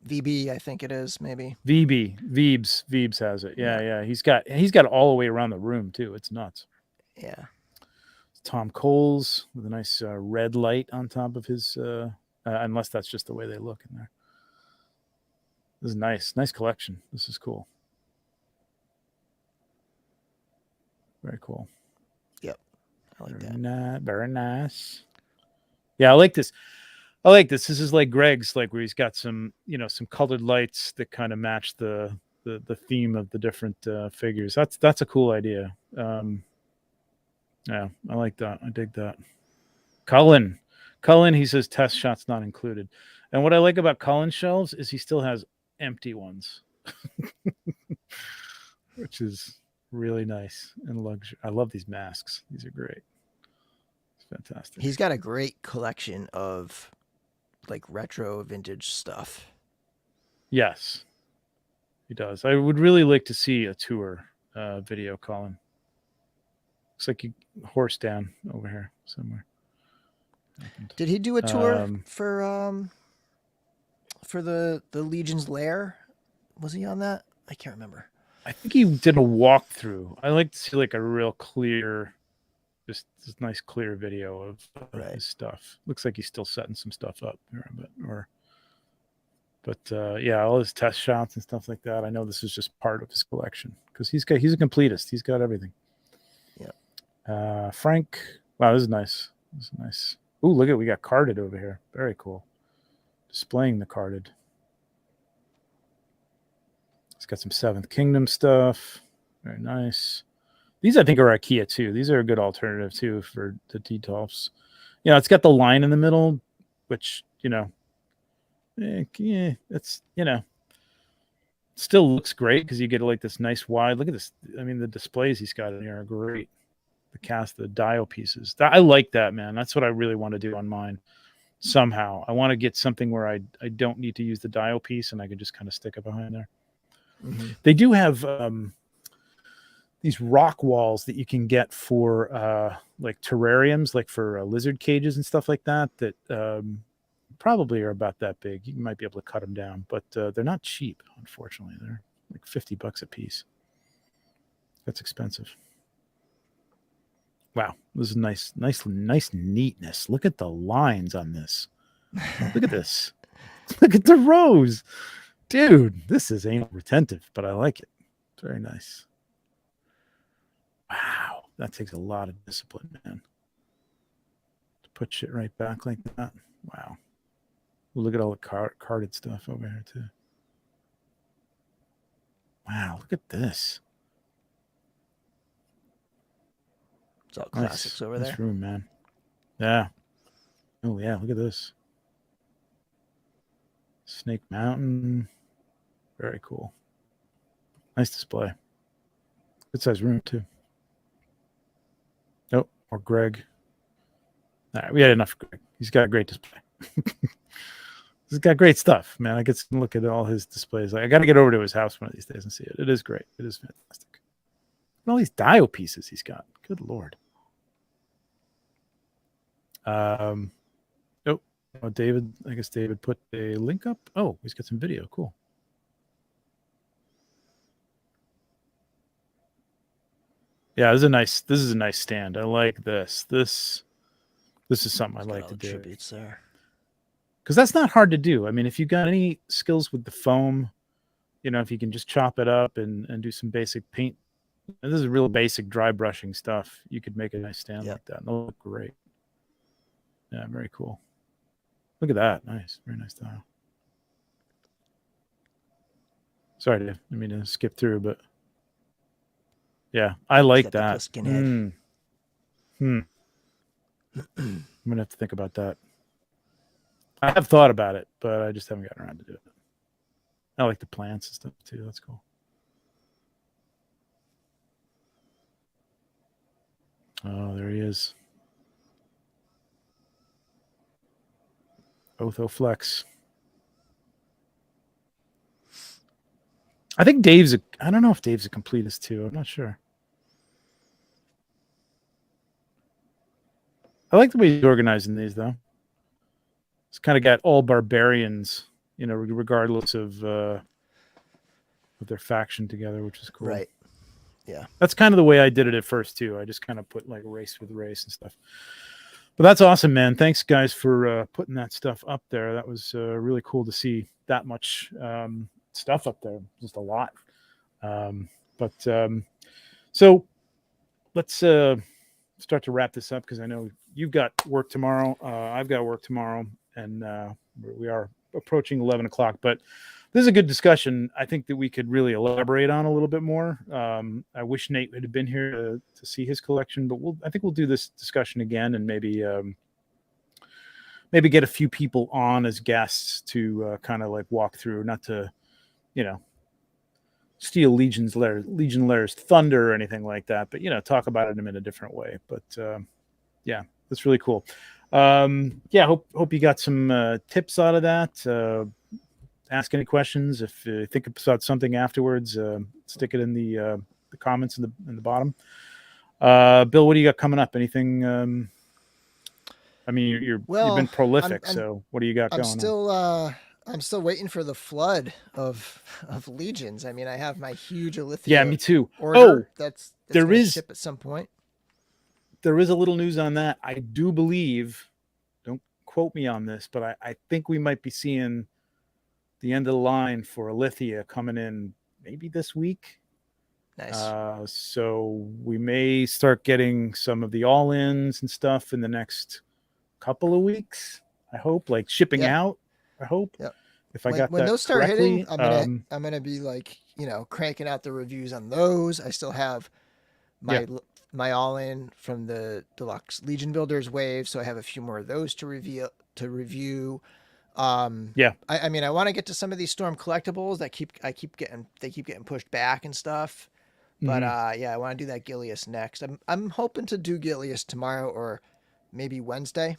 VB, I think it is, maybe. Veebs has it. Yeah. He's got it all the way around the room too. It's nuts. Yeah. Tom Coles with a nice red light on top of his unless that's just the way they look in there. This is nice collection. This is cool. Very cool. Yep. I like that. Very nice. Yeah, I like this. This is like Greg's, like where he's got some colored lights that kind of match the theme of the different figures. That's a cool idea. Yeah, I like that. I dig that. Cullen, he says test shots not included. And what I like about Cullen's shelves is he still has empty ones, which is really nice and luxury. I love these masks. These are great. It's fantastic. He's got a great collection of like retro vintage stuff. Yes, he does. I would really like to see a tour video, Colin. Looks like you horse down over here somewhere. Did he do a tour for the Legion's Lair? Was he on that? I can't remember. I think he did a walkthrough. I like to see like a real clear, just this nice clear video of his stuff. Looks like he's still setting some stuff up here, but yeah, all his test shots and stuff like that. I know this is just part of his collection because he's a completist. He's got everything. Yeah. Frank. Wow, this is nice. This is nice. Ooh, look at we got carded over here. Very cool. Displaying the carded. It's got some Seventh Kingdom stuff. Very nice. These I think are IKEA too. These are a good alternative too for the Detox. It's got the line in the middle, which it's still looks great because you get like this nice wide. Look at this. I mean, the displays he's got in here are great. The dial pieces. I like that, man. That's what I really want to do on mine. Somehow, I want to get something where I don't need to use the dial piece and I can just kind of stick it behind there. Mm-hmm. They do have these rock walls that you can get for like terrariums, like for lizard cages and stuff like that. That probably are about that big. You might be able to cut them down, but they're not cheap. Unfortunately, they're like $50 a piece. That's expensive. Wow, this is nice neatness. Look at the lines on this. Look at this. Look at the rows. Dude, this is anal retentive, but I like it. It's very nice. Wow, that takes a lot of discipline, man. To put shit right back like that. Wow. Look at all the carded stuff over here, too. Wow, look at this. It's all classics over there. Nice room, man. Yeah. Oh, yeah, look at this. Snake Mountain. Very cool. Nice display. Good size room, too. Oh, or Greg. All right, we had enough Greg. He's got a great display. He's got great stuff, man. I get to look at all his displays. I got to get over to his house one of these days and see it. It is great. It is fantastic. And all these dial pieces he's got. Good Lord. Oh, David, I guess David put a link up. Oh, he's got some video. Cool. Yeah, this is a nice stand. I like this. This is something I like to do. Tributes there. Because that's not hard to do. I mean, if you got any skills with the foam, you know, if you can just chop it up and do some basic paint, and this is real basic dry brushing stuff, you could make a nice stand like that. And they'll look great. Yeah, very cool. Look at that. Nice. Very nice style. Sorry, Dave. I mean to skip through, but yeah, I like that. I'm gonna have to think about that. I have thought about it, but I just haven't gotten around to do it. I like the plants and stuff too. That's cool. Oh, there he is. Otho Flex. I think I don't know if Dave's a completist too. I'm not sure. I like the way he's organizing these though. It's kind of got all barbarians, you know, regardless of their faction together, which is cool. Right. Yeah. That's kind of the way I did it at first too. I just kind of put like race with race and stuff. But that's awesome, man. Thanks, guys, for putting that stuff up there. That was really cool to see that much stuff up there. Just a lot. So let's start to wrap this up because I know you've got work tomorrow. I've got work tomorrow, and we are approaching 11 o'clock. But this is a good discussion. I think that we could really elaborate on a little bit more. I wish Nate would have been here to see his collection, but I think we'll do this discussion again and maybe get a few people on as guests to kind of like walk through, not to, you know, steal Legion Lairs thunder or anything like that, but, you know, talk about it in a different way. But yeah, that's really cool. Hope you got some tips out of that. Ask any questions. If you think about something afterwards, stick it in the comments in the bottom. Bill, what do you got coming up? Anything? I mean, you've been prolific. So what do you got going on? I'm still waiting for the flood of legions. I mean, I have my huge Arithier. Yeah, me too. Order that's there is ship at some point. There is a little news on that. I do believe. Don't quote me on this, but I think we might be seeing the end of the line for Arithier coming in maybe this week. Nice. So we may start getting some of the all-ins and stuff in the next couple of weeks. I hope, like shipping out. I hope. Yep. If I got when that those start correctly, hitting, I'm gonna be like, you know, cranking out the reviews on those. I still have my all-in from the Deluxe Legion Builders wave, so I have a few more of those to review. I mean, I want to get to some of these Storm collectibles that keep getting pushed back and stuff. But I want to do that Gilius next. I'm hoping to do Gilius tomorrow or maybe Wednesday,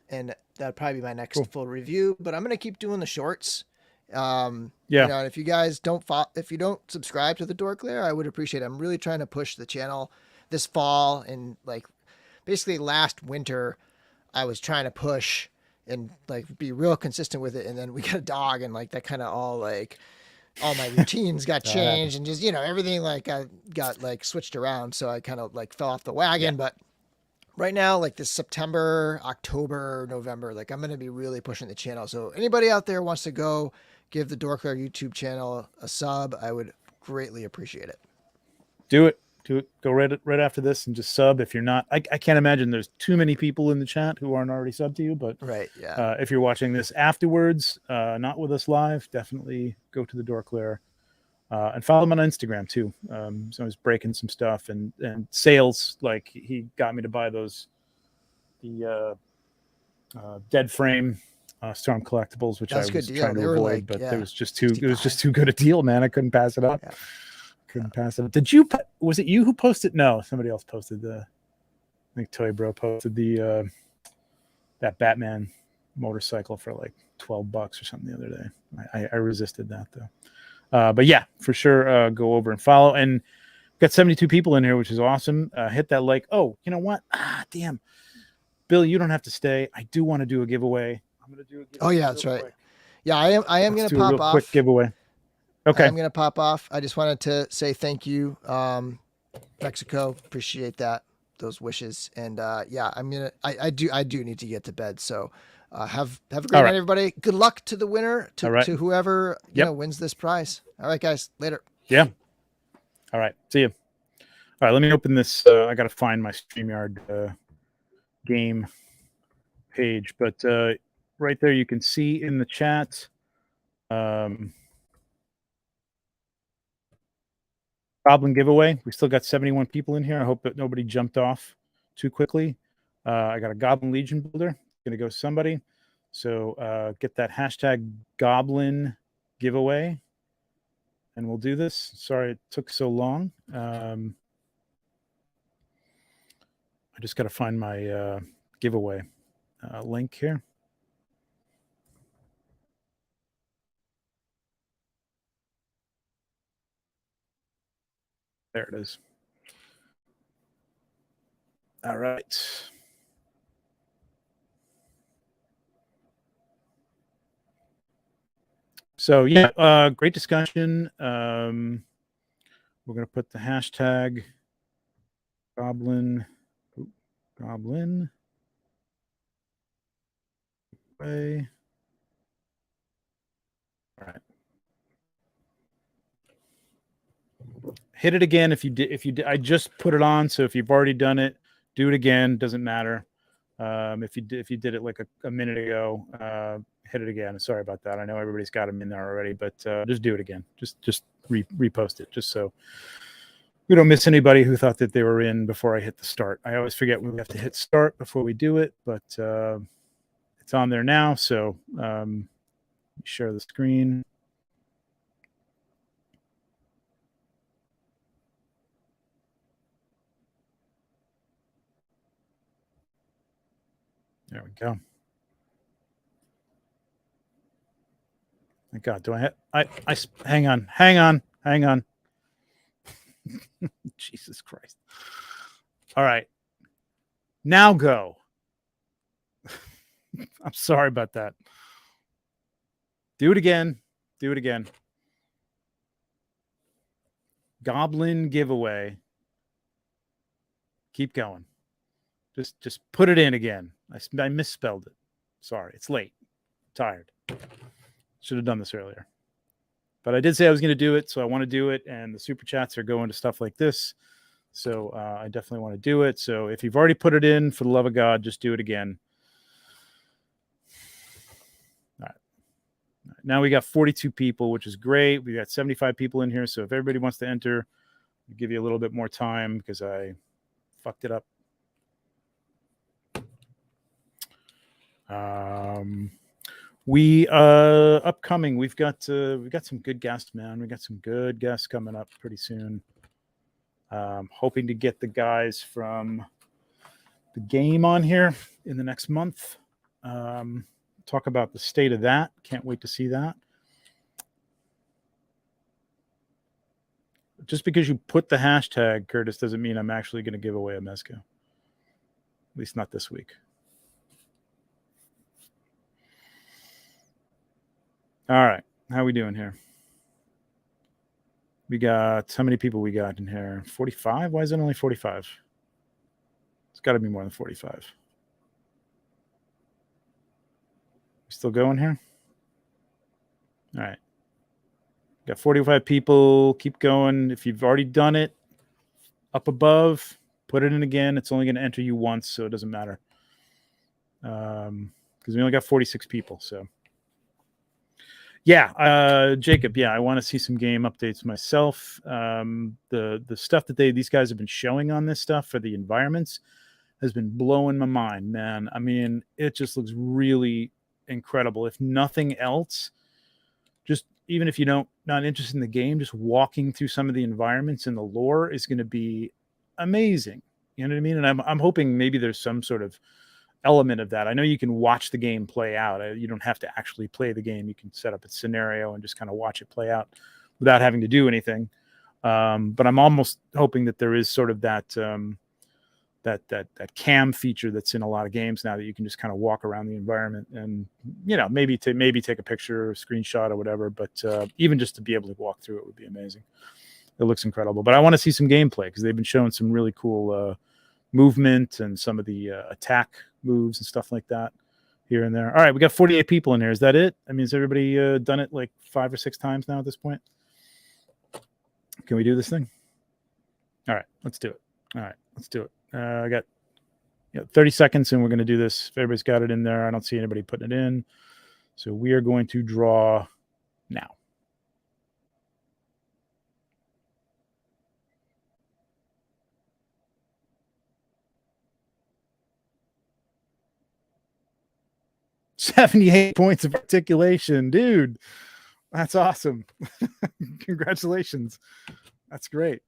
and that'll probably be my next full review. But I'm gonna keep doing the shorts. You know, and if you guys if you don't subscribe to the Dork Lair, I would appreciate it. I'm really trying to push the channel this fall, and like basically last winter, I was trying to push and like be real consistent with it, and then we got a dog, and like that kind of all my routines got changed, and just, you know, everything like got like switched around, so I kind of like fell off the wagon. But right now, like this September, October, November, like I'm gonna be really pushing the channel. So anybody out there wants to go give the Dork Lair YouTube channel a sub, I would greatly appreciate it. Do it. Go right after this and just sub. If you're not, I can't imagine there's too many people in the chat who aren't already subbed to you, but if you're watching this afterwards, not with us live, definitely go to the Dork Lair and follow him on Instagram too. So I was breaking some stuff and sales, like he got me to buy the dead frame Storm collectibles, which I was trying to avoid, but it was just too good a deal, man. I couldn't pass it up. Yeah. Couldn't pass it. Was it you who posted? No, somebody else posted I think Toy Bro posted that Batman motorcycle for like $12 or something the other day. I resisted that though. But yeah, for sure, go over and follow. And got 72 people in here, which is awesome. Hit that like. Oh, you know what? Damn, Bill, you don't have to stay. I do want to do a giveaway. I'm gonna do a giveaway. Oh yeah, that's right. Yeah, I am Let's gonna do a pop real off. quick giveaway. Okay. I am gonna pop off. I just wanted to say thank you, Mexico. Appreciate that, those wishes, and yeah, I do need to get to bed. So have a great night, everybody. Good luck to the winner, to whoever wins this prize. All right, guys, later. Yeah. All right, see you. All right, let me open this. I got to find my StreamYard game page, but right there you can see in the chat. Goblin giveaway. We still got 71 people in here. I hope that nobody jumped off too quickly. I got a Goblin Legion builder. Going to go somebody. So get that hashtag Goblin giveaway, and we'll do this. Sorry it took so long. I just got to find my giveaway link here. There it is. All right. So yeah, great discussion. We're going to put the hashtag Goblin way. All right. Hit it again if you did. I just put it on, so if you've already done it, do it again. Doesn't matter. If you did it like a minute ago, hit it again. Sorry about that. I know everybody's got them in there already, but just do it again. Just repost it, just so we don't miss anybody who thought that they were in before I hit the start. I always forget we have to hit start before we do it, but it's on there now. So share the screen. There we go. Thank God. Do I hang on. Jesus Christ. All right. Now go. I'm sorry about that. Do it again. Goblin giveaway. Keep going. Just put it in again. I misspelled it. Sorry. It's late. I'm tired. Should have done this earlier. But I did say I was going to do it, so I want to do it, and the super chats are going to stuff like this. So I definitely want to do it. So if you've already put it in, for the love of God, just do it again. All right. Now we got 42 people, which is great. We got 75 people in here. So if everybody wants to enter, I'll give you a little bit more time because I fucked it up. Upcoming, we've got some good guests, man. We got some good guests coming up pretty soon. Hoping to get the guys from the game on here in the next month. Talk about the state of that. Can't wait to see that. Just because you put the hashtag, Curtis, doesn't mean I'm actually going to give away a Mezco. At least not this week. All right. How are we doing here? We got, how many people we got in here? 45? Why is it only 45? It's got to be more than 45. We still going here? All right. Got 45 people. Keep going. If you've already done it, up above, put it in again. It's only going to enter you once, so it doesn't matter. Because we only got 46 people, so. Yeah, Jacob, yeah, I want to see some game updates myself. The stuff that these guys have been showing on this stuff for the environments has been blowing my mind, man. I mean, it just looks really incredible. If nothing else, just even if you're not interested in the game, just walking through some of the environments and the lore is going to be amazing. You know what I mean? And I'm hoping maybe there's some sort of element of that. I know you can watch the game play out. You don't have to actually play the game. You can set up a scenario and just kind of watch it play out without having to do anything. But I'm almost hoping that there is sort of that that cam feature that's in a lot of games now, that you can just kind of walk around the environment and, you know, maybe take a picture or screenshot or whatever. But even just to be able to walk through it would be amazing. It looks incredible. But I want to see some gameplay, because they've been showing some really cool movement and some of the attack moves and stuff like that here and there. All right, we got 48 people in here. Is that it? I mean, has everybody done it like 5 or 6 times now at this point? Can we do this thing? All right, let's do it. All right, let's do it. I got 30 seconds, and we're going to do this. If everybody's got it in there, I don't see anybody putting it in. So we are going to draw now. "78 points of articulation, dude. That's awesome." Congratulations. That's great.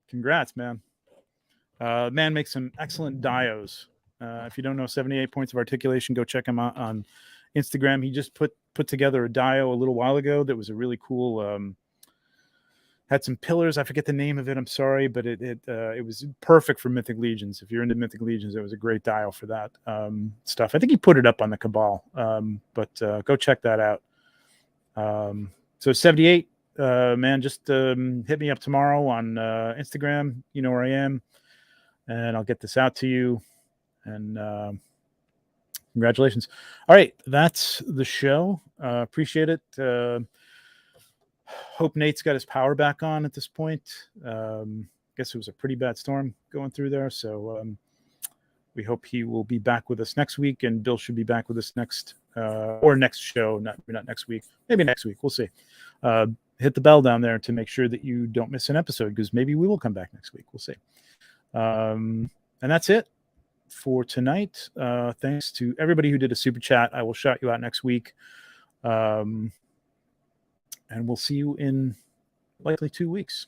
Congrats, man. Man makes some excellent dios. If you don't know 78 points of articulation, go check him out on Instagram. He just put together a dio a little while ago that was a really cool, had some pillars. I forget the name of it. I'm sorry, but it was perfect for Mythic Legions. If you're into Mythic Legions, it was a great dio for that stuff. I think he put it up on the Cabal, but go check that out. So 78, man, just hit me up tomorrow on Instagram. You know where I am, and I'll get this out to you. And congratulations. All right, that's the show. Appreciate it. Hope Nate's got his power back on at this point. Guess it was a pretty bad storm going through there, so we hope he will be back with us next week, and Bill should be back with us next show. Not next week, maybe next week. We'll see. Hit the bell down there to make sure that you don't miss an episode, because maybe we will come back next week. We'll see. And that's it for tonight. Thanks to everybody who did a super chat. I will shout you out next week. And we'll see you in likely 2 weeks.